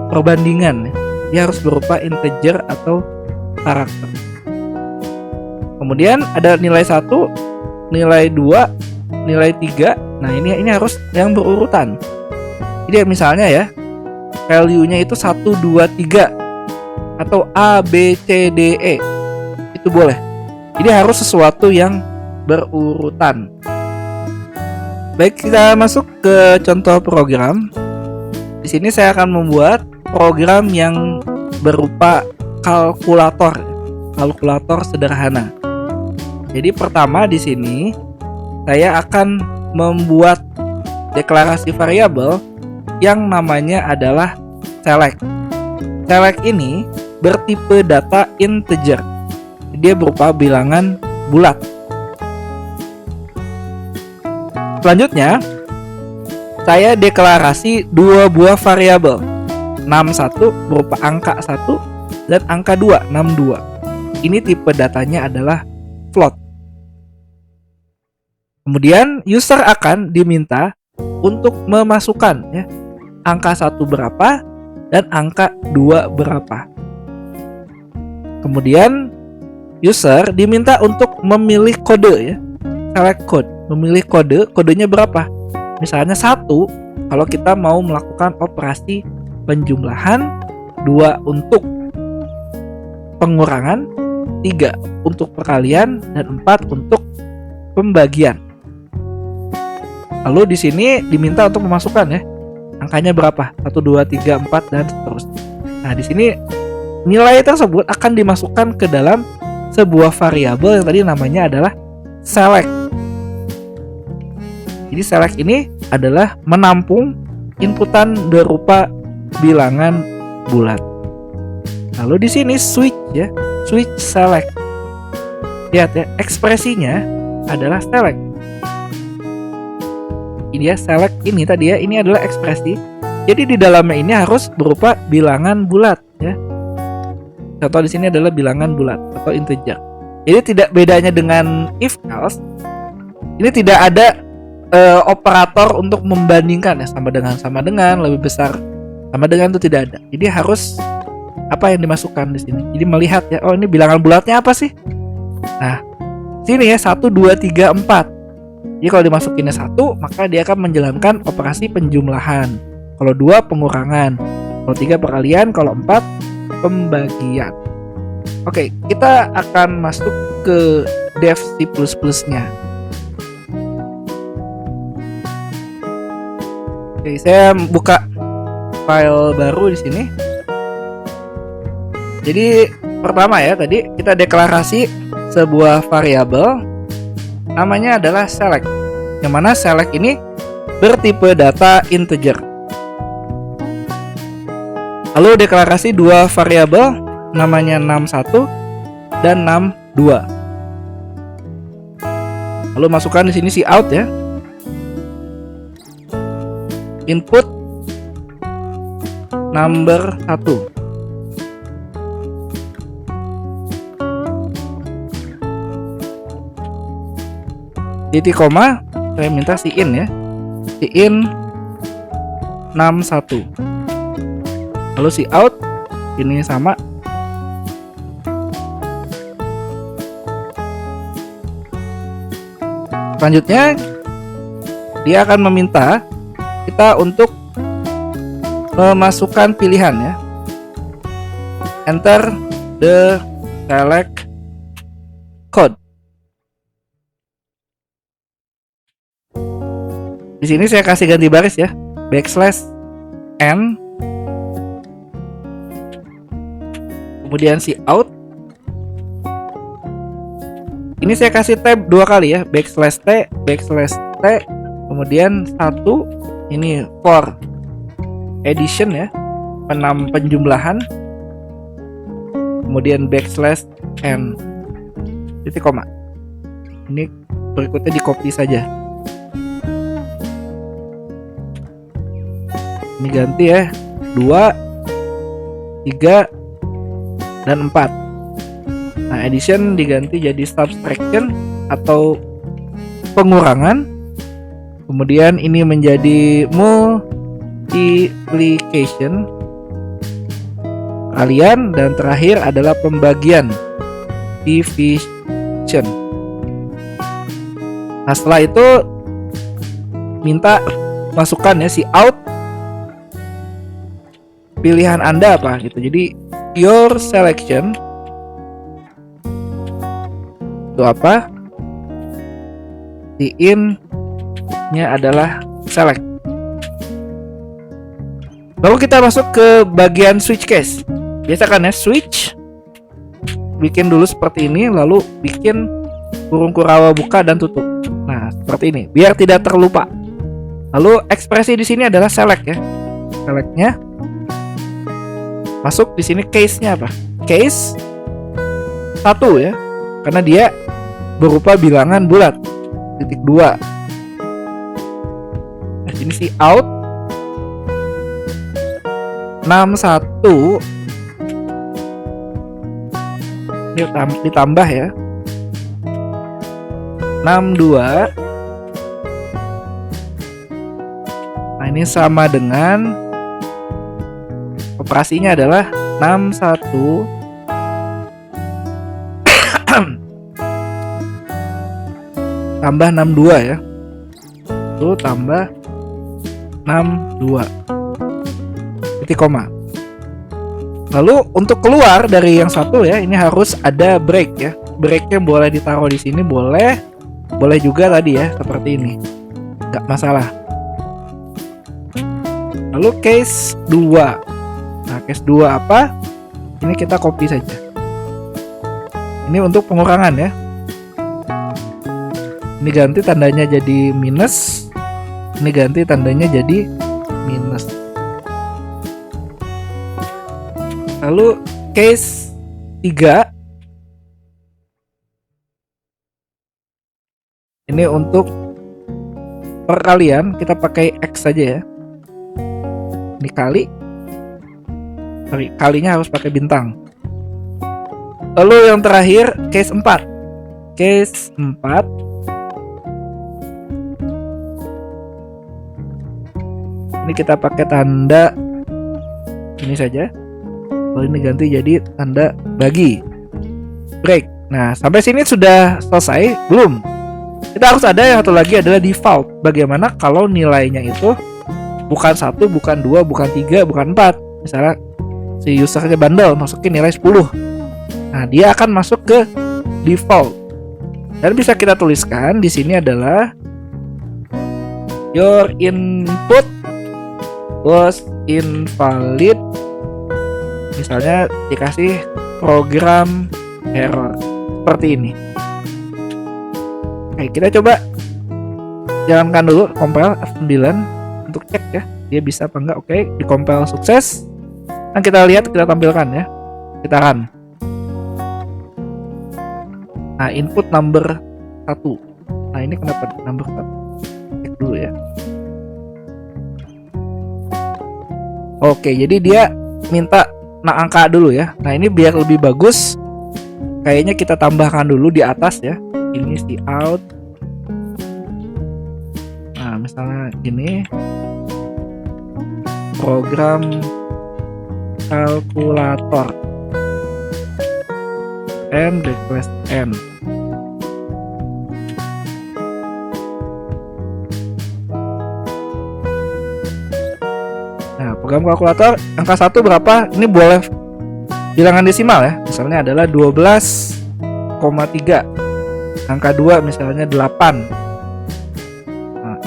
perbandingan. Dia harus berupa integer atau karakter. Kemudian ada nilai 1, nilai 2, nilai 3. Nah, ini harus yang berurutan. Jadi misalnya ya, value-nya itu 1, 2, 3 atau A, B, C, D, E. Itu boleh. Jadi harus sesuatu yang berurutan. Baik, kita masuk ke contoh program. Di sini saya akan membuat program yang berupa kalkulator sederhana. Jadi pertama di sini saya akan membuat deklarasi variabel yang namanya adalah select. Select ini bertipe data integer. Dia berupa bilangan bulat. Selanjutnya, saya deklarasi 2 buah variabel. 61 berupa angka 1 dan angka 2, 62. Ini tipe datanya adalah float. Kemudian user akan diminta untuk memasukkan ya, angka 1 berapa dan angka 2 berapa. Kemudian user diminta untuk memilih kode ya, select code. Memilih kodenya berapa? Misalnya 1 kalau kita mau melakukan operasi penjumlahan, 2 untuk. pengurangan, 3 untuk perkalian, dan 4 untuk pembagian. Lalu di sini diminta untuk memasukkan ya, angkanya berapa? 1, 2, 3, 4 dan seterusnya. Nah, di sini nilai tersebut akan dimasukkan ke dalam sebuah variabel yang tadi namanya adalah select. Jadi select ini adalah menampung inputan berupa bilangan bulat. Lalu di sini switch ya, switch select. Lihat ya, ekspresinya adalah select. Ini ya, select ini tadi ya, ini adalah ekspresi. Jadi di dalamnya ini harus berupa bilangan bulat ya. Contoh di sini adalah bilangan bulat atau integer. Jadi tidak bedanya dengan if else. Ini tidak ada operator untuk membandingkan ya, sama dengan, lebih besar, sama dengan, itu tidak ada. Jadi harus apa yang dimasukkan di sini. Jadi melihat ya, oh ini bilangan bulatnya apa sih? Nah, sini ya 1, 2, 3, 4. Jadi kalau dimasukinnya 1, maka dia akan menjalankan operasi penjumlahan. Kalau 2 pengurangan, kalau 3 perkalian, kalau 4 pembagian. Oke, kita akan masuk ke dev C++-nya. Oke, saya buka file baru di sini. Jadi pertama ya, tadi kita deklarasi sebuah variabel namanya adalah select, yang mana select ini bertipe data integer. Lalu deklarasi dua variabel namanya num1 dan num2. Lalu masukkan di sini cout ya. Input number 1. Titik koma, saya minta in ya, in num1. Lalu cout ini sama. Selanjutnya dia akan meminta kita untuk memasukkan pilihan ya. Enter the select code. Di sini saya kasih ganti baris ya, \n, kemudian cout. Ini saya kasih tab 2 kali ya, \t, kemudian 1 ini for addition ya, penjumlahan, kemudian \n, titik koma. Ini berikutnya di copy saja. Ini ganti ya, 2, 3, dan 4. Nah, addition diganti jadi subtraction atau pengurangan. Kemudian ini menjadi multiplication, kalian, dan terakhir adalah pembagian, division. Nah, setelah itu minta masukkan ya cout pilihan Anda apa gitu. Jadi your selection itu apa? In nya adalah select. Lalu kita masuk ke bagian switch case. Biasa kan ya, switch bikin dulu seperti ini, lalu bikin kurung kurawa buka dan tutup. Nah, seperti ini biar tidak terlupa. Lalu ekspresi di sini adalah select ya. Selectnya masuk di sini, case-nya apa? Case 1 ya, karena dia berupa bilangan bulat. Titik 2. Nah, ini cout num1 ini ditambah ya, num2. Nah, ini sama dengan operasinya adalah num1 tambah num2 ya. Itu tambah num2. Titik koma. Lalu untuk keluar dari yang satu ya, ini harus ada break ya. Breaknya boleh ditaruh di sini, boleh juga tadi ya seperti ini, nggak masalah. Lalu case 2. Nah, case 2 apa? Ini kita copy saja. Ini untuk pengurangan ya. Ini ganti tandanya jadi minus. Ini ganti tandanya jadi minus. Lalu case 3. Ini untuk perkalian, kita pakai X saja ya. Ini kalinya harus pakai bintang. Lalu yang terakhir case 4. Case 4. Ini kita pakai tanda ini saja. Lalu ini ganti jadi tanda bagi. Break. Nah, sampai sini sudah selesai belum? Kita harus ada yang satu lagi adalah default. Bagaimana kalau nilainya itu bukan 1, bukan 2, bukan 3, bukan 4. Misalnya si usernya bandel masukin nilai 10. Nah, dia akan masuk ke default. Dan bisa kita tuliskan di sini adalah your input was invalid. Misalnya dikasih program error seperti ini. Oke, kita coba jalankan dulu compile F9 untuk cek ya, dia bisa apa enggak. Oke, di compile sukses. Nah, kita lihat, kita tampilkan ya. Kita run. Nah, input number 1. Nah, ini kenapa number 1? Cek dulu ya. Oke, jadi dia minta angka dulu ya. Nah, ini biar lebih bagus, kayaknya kita tambahkan dulu di atas ya. Ini si out. Nah, misalnya gini, program kalkulator and request n. Nah, program kalkulator angka 1 berapa? Ini boleh bilangan desimal ya. Misalnya adalah 12,3. Angka 2 misalnya 8. Nah,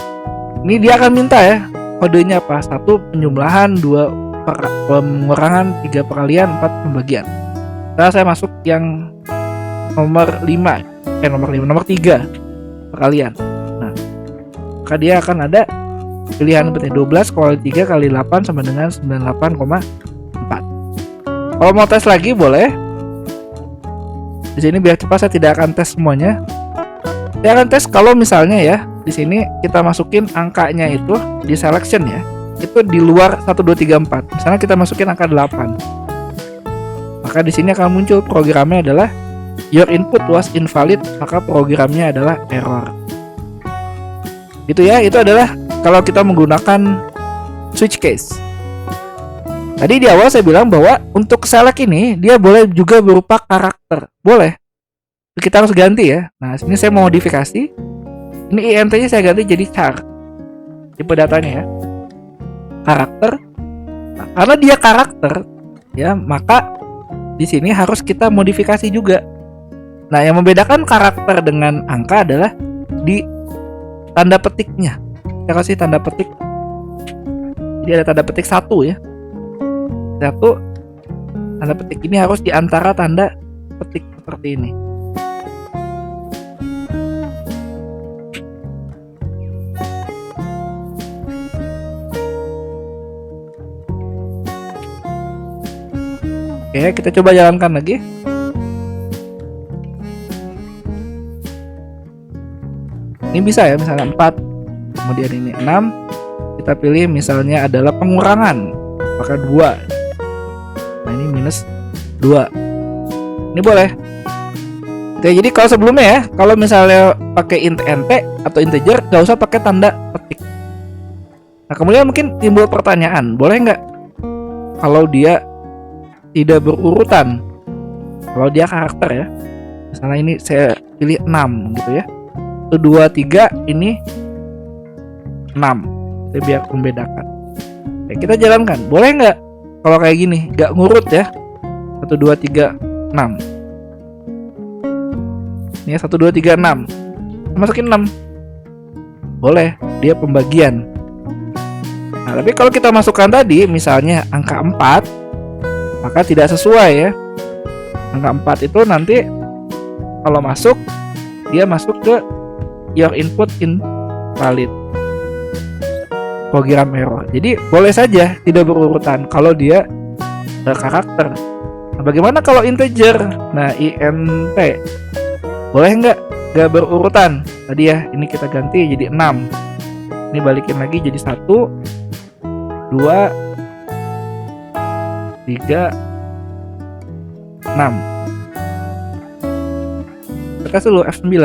ini dia akan minta ya kodenya apa? 1 penjumlahan, 2 pengurangan, 3 perkalian, 4 pembagian. Setelah saya masuk yang nomor 3 perkalian. Nah, maka dia akan ada pilihan seperti 12 kali 3 kali 8 sama dengan 98,4. Kalau mau tes lagi boleh. Di sini biar cepat saya tidak akan tes semuanya. Saya akan tes kalau misalnya ya, di sini kita masukin angkanya itu di selection ya. Itu di luar 1 2 3 4. Misalnya kita masukin angka 8. Maka di sini akan muncul programnya adalah your input was invalid, maka programnya adalah error. Itu ya, itu adalah kalau kita menggunakan switch case. Tadi di awal saya bilang bahwa untuk select ini dia boleh juga berupa karakter. Boleh. Kita harus ganti ya. Nah, sini saya mau modifikasi. Ini int-nya saya ganti jadi char. Tipe datanya ya. Karakter. Nah, karena dia karakter ya, maka di sini harus kita modifikasi juga. Nah, yang membedakan karakter dengan angka adalah di tanda petiknya. Kita kasih tanda petik. Jadi ada tanda petik 1 ya. 1 tanda petik ini harus di antara tanda petik seperti ini. Oke, kita coba jalankan lagi. Ini bisa ya, misalnya 4, kemudian ini 6. Kita pilih misalnya adalah pengurangan, maka 2. Nah, ini minus 2. Ini boleh. Oke, jadi kalau sebelumnya ya, kalau misalnya pakai int atau integer, gak usah pakai tanda petik. Nah, kemudian mungkin timbul pertanyaan, boleh nggak kalau dia tidak berurutan, kalau dia karakter ya. Misalnya ini saya pilih 6 gitu ya. 1 2 3 ini 6. Kita biar membedakan. Oke, kita jalankan. Boleh nggak kalau kayak gini, nggak ngurut ya. 1, 2, 3, 6. Ini 1, 2, 3, 6. Masukin 6. Boleh, dia pembagian. Nah, tapi kalau kita masukkan tadi misalnya angka 4, maka tidak sesuai ya. Angka 4 itu nanti kalau masuk, dia masuk ke your input invalid, program error. Jadi boleh saja tidak berurutan kalau dia karakter. Nah, bagaimana kalau integer? Nah, int boleh nggak berurutan? Tadi ya, ini kita ganti jadi 6. Ini balikin lagi jadi 1, 2, 3, 6. Tekan dulu F9.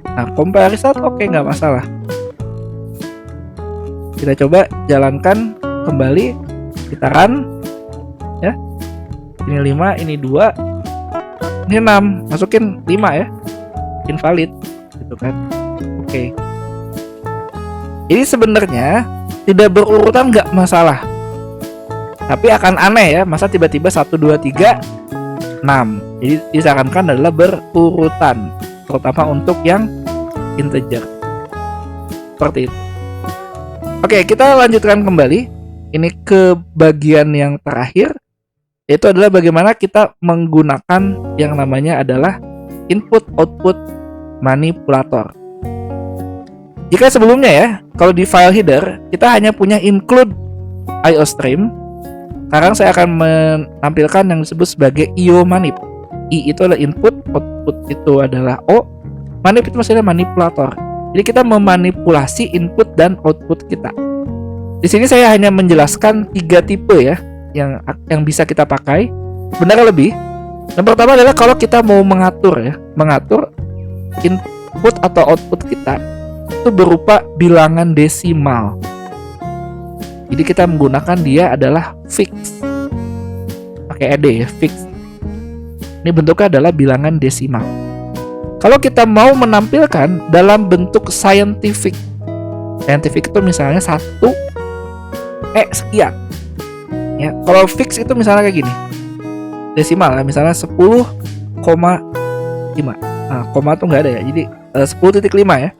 Nah, compare result oke, nggak masalah. Kita coba jalankan kembali, kita run ya. Ini 5, ini 2, ini 6, masukin 5 ya, invalid gitu kan. Oke. Jadi sebenarnya tidak berurutan nggak masalah, tapi akan aneh ya, masa tiba-tiba 1, 2, 3, 6. Jadi disarankan adalah berurutan, terutama untuk yang integer. Seperti itu. Oke, kita lanjutkan kembali. Ini ke bagian yang terakhir, yaitu adalah bagaimana kita menggunakan yang namanya adalah input-output manipulator. Jika sebelumnya ya, kalau di file header kita hanya punya include IOStream, sekarang saya akan menampilkan yang disebut sebagai IO manip. I itu adalah input, output itu adalah O, manip itu maksudnya manipulator. Jadi kita memanipulasi input dan output kita. Di sini saya hanya menjelaskan 3 tipe ya yang bisa kita pakai. Sebenarnya lebih. Yang pertama adalah kalau kita mau mengatur input atau output kita itu berupa bilangan desimal. Jadi kita menggunakan dia adalah fix, pakai ed ya, fix. Ini bentuknya adalah bilangan desimal. Kalau kita mau menampilkan dalam bentuk scientific itu misalnya 1 sekian. Ya, kalau fix itu misalnya kayak gini. Desimal ya, misalnya 10,5. Nah, koma tuh nggak ada ya. Jadi 10.5 ya.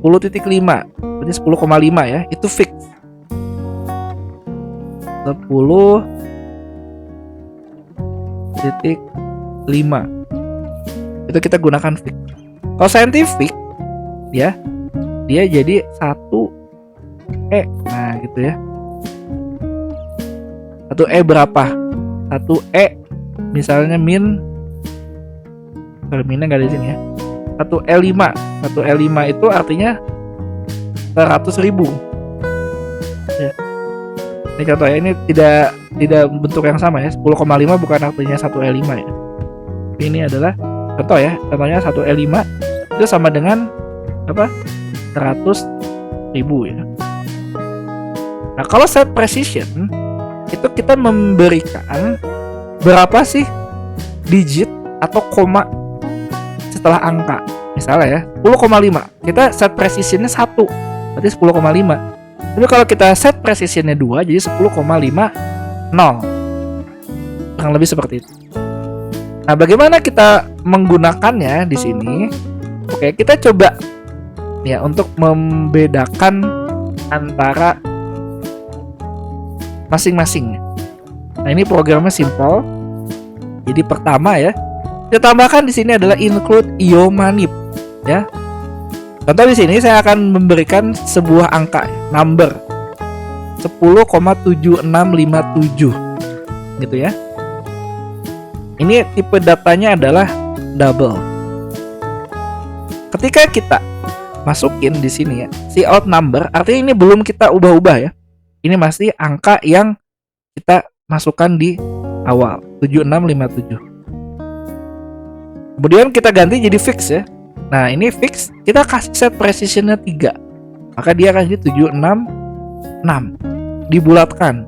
10.5 berarti 10,5 ya, itu fix. 10.5 itu kita gunakan fix. Kalau scientific ya, dia jadi 1 nah gitu ya. 1 berapa? 1 misalnya minnya nggak ada di sini ya. 1 E5 itu artinya 100.000 ya. Ini contoh ya, ini tidak bentuk yang sama ya. 10,5 bukan artinya 1 E5 ya. Ini adalah contoh ya, contohnya 1 E5 itu sama dengan apa? 100.000 ya. Nah, kalau set precision itu kita memberikan berapa sih digit atau koma setelah angka. Misalnya ya, 10,5. Kita set precisionnya 1, berarti 10,5. Tapi kalau kita set precisionnya 2, jadi 10,50. Kurang lebih seperti itu. Nah, bagaimana kita menggunakannya di sini? Oke, kita coba ya untuk membedakan antara masing-masing. Nah, ini programnya simple. Jadi pertama ya, kita tambahkan di sini adalah include IO manip ya. Contoh di sini saya akan memberikan sebuah angka number 10,7657 gitu ya. Ini tipe datanya adalah double. Ketika kita masukin di sini ya, cout number, artinya ini belum kita ubah-ubah ya. Ini masih angka yang kita masukkan di awal, 7657. Kemudian kita ganti jadi fix ya. Nah, ini fix, kita kasih set precisionnya 3. Maka dia kasih 766. Dibulatkan.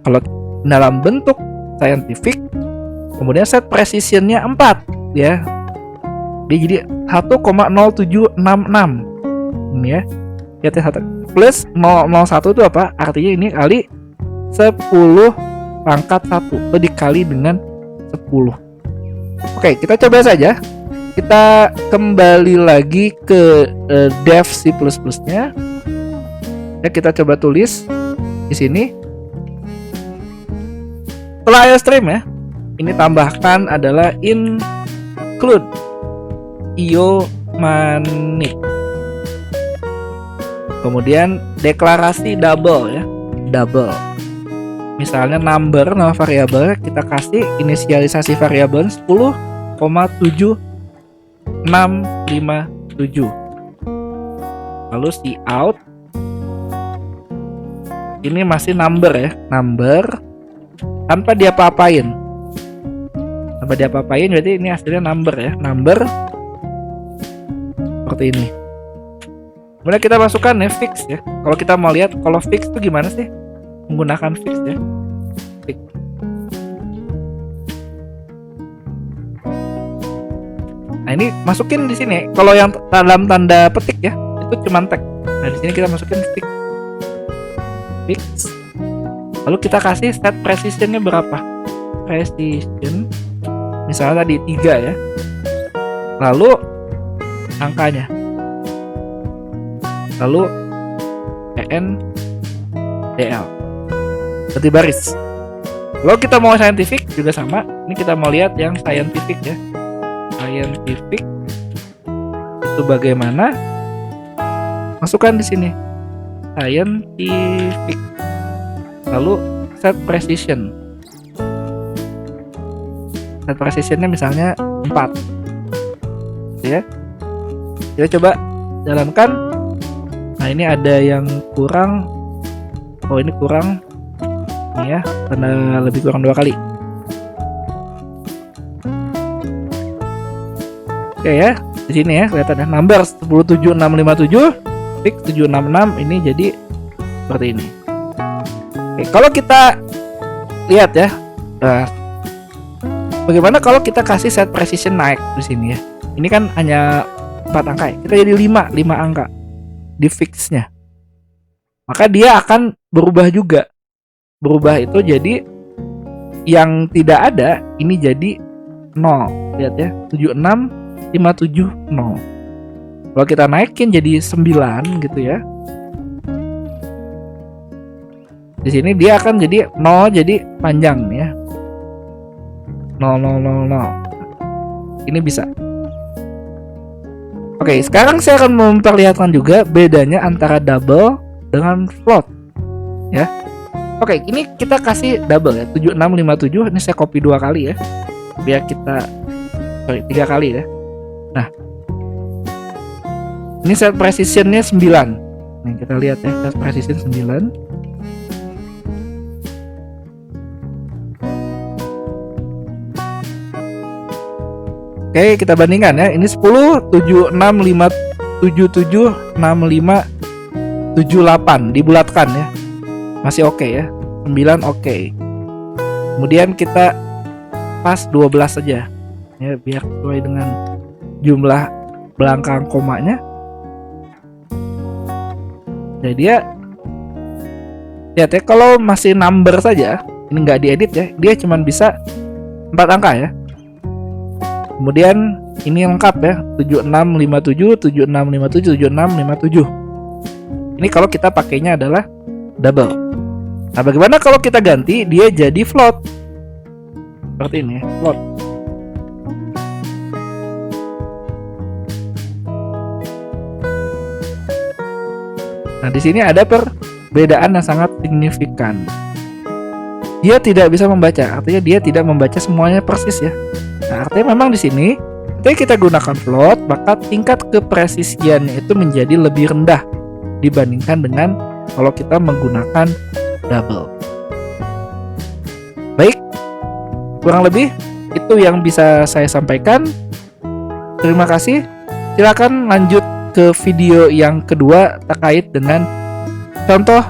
Kalau dalam bentuk scientific, kemudian set precisionnya 4 ya. Dia jadi 1,0766. Ini ya. Ya, plus 001 itu apa? Artinya ini kali 10 pangkat 1 atau dikali dengan 10. Oke, kita coba saja. Kita kembali lagi ke dev C++ nya. Ya, kita coba tulis di sini. Setelah IOStream ya, ini tambahkan adalah include iomanik. Kemudian deklarasi double ya, double. Misalnya number, nama variabel, kita kasih inisialisasi variabel 10,7657. Lalu cout ini masih number ya, number tanpa diapa-apain. Tanpa diapa-apain berarti ini hasilnya number ya, number seperti ini. Kemudian kita masukkan ya fix ya. Kalau kita mau lihat kalau fix itu gimana sih? Menggunakan fix ya. Fix. Nah, ini masukin di sini. Kalau yang dalam tanda petik ya, itu cuma tag. Nah, di sini kita masukin fix. Fix. Lalu kita kasih set precision-nya berapa? Precision misalnya tadi 3 ya. Lalu angkanya. Lalu ENDL. Berarti baris. Kalau kita mau scientific juga sama. Ini kita mau lihat yang scientific ya. Scientific itu bagaimana? Masukkan di sini. Scientific. Lalu set precision. Set precisionnya misalnya 4. Ya. Kita coba jalankan. Nah, ini ada yang kurang. Oh, ini kurang. Ini ya, karena lebih kurang 2 kali. Oke ya, di sini ya kelihatan ya number 107657 fix 766 ini jadi seperti ini. Oke, kalau kita lihat ya, bagaimana kalau kita kasih set precision naik di sini ya. Ini kan hanya 4 angka ya. Kita jadi 5 angka di fixnya. Maka dia akan berubah juga. Berubah itu jadi yang tidak ada ini jadi 0. Lihat ya, 76570. Kalau kita naikin jadi 9 gitu ya. Di sini dia akan jadi 0 jadi panjang ya. 0000. Ini bisa. Oke, sekarang saya akan memperlihatkan juga bedanya antara double dengan float ya. Oke, ini kita kasih double ya, 7657. Ini saya copy 2 kali ya. Biar kita 3 kali ya. Nah, ini set precision-nya 9. Nih, kita lihat ya, set precision 9. Oke, kita bandingkan ya. Ini 10, 7, 6, 5, 7, 7, 6, 5, 7, 8. Dibulatkan ya. Masih oke ya. 9 oke. Kemudian kita pas 12 saja. Ya, biar sesuai dengan jumlah belakang komanya. Jadi ya, lihat ya, kalau masih number saja, ini nggak diedit ya. Dia cuma bisa 4 angka ya. Kemudian ini lengkap ya, 7657, 7657, 7657. Ini kalau kita pakainya adalah double. Nah, bagaimana kalau kita ganti dia jadi float? Seperti ini ya, float. Nah, di sini ada perbedaan yang sangat signifikan. Dia tidak bisa membaca, artinya dia tidak membaca semuanya persis ya. Nah, artinya memang di sini ketika kita gunakan float, maka tingkat kepresisiannya itu menjadi lebih rendah dibandingkan dengan kalau kita menggunakan double. Baik, kurang lebih itu yang bisa saya sampaikan. Terima kasih. Silakan lanjut ke video yang kedua terkait dengan contoh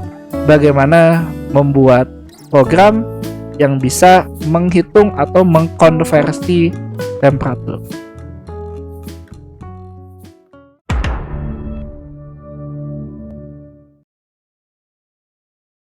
bagaimana membuat program yang bisa menghitung atau mengkonversi temperatur.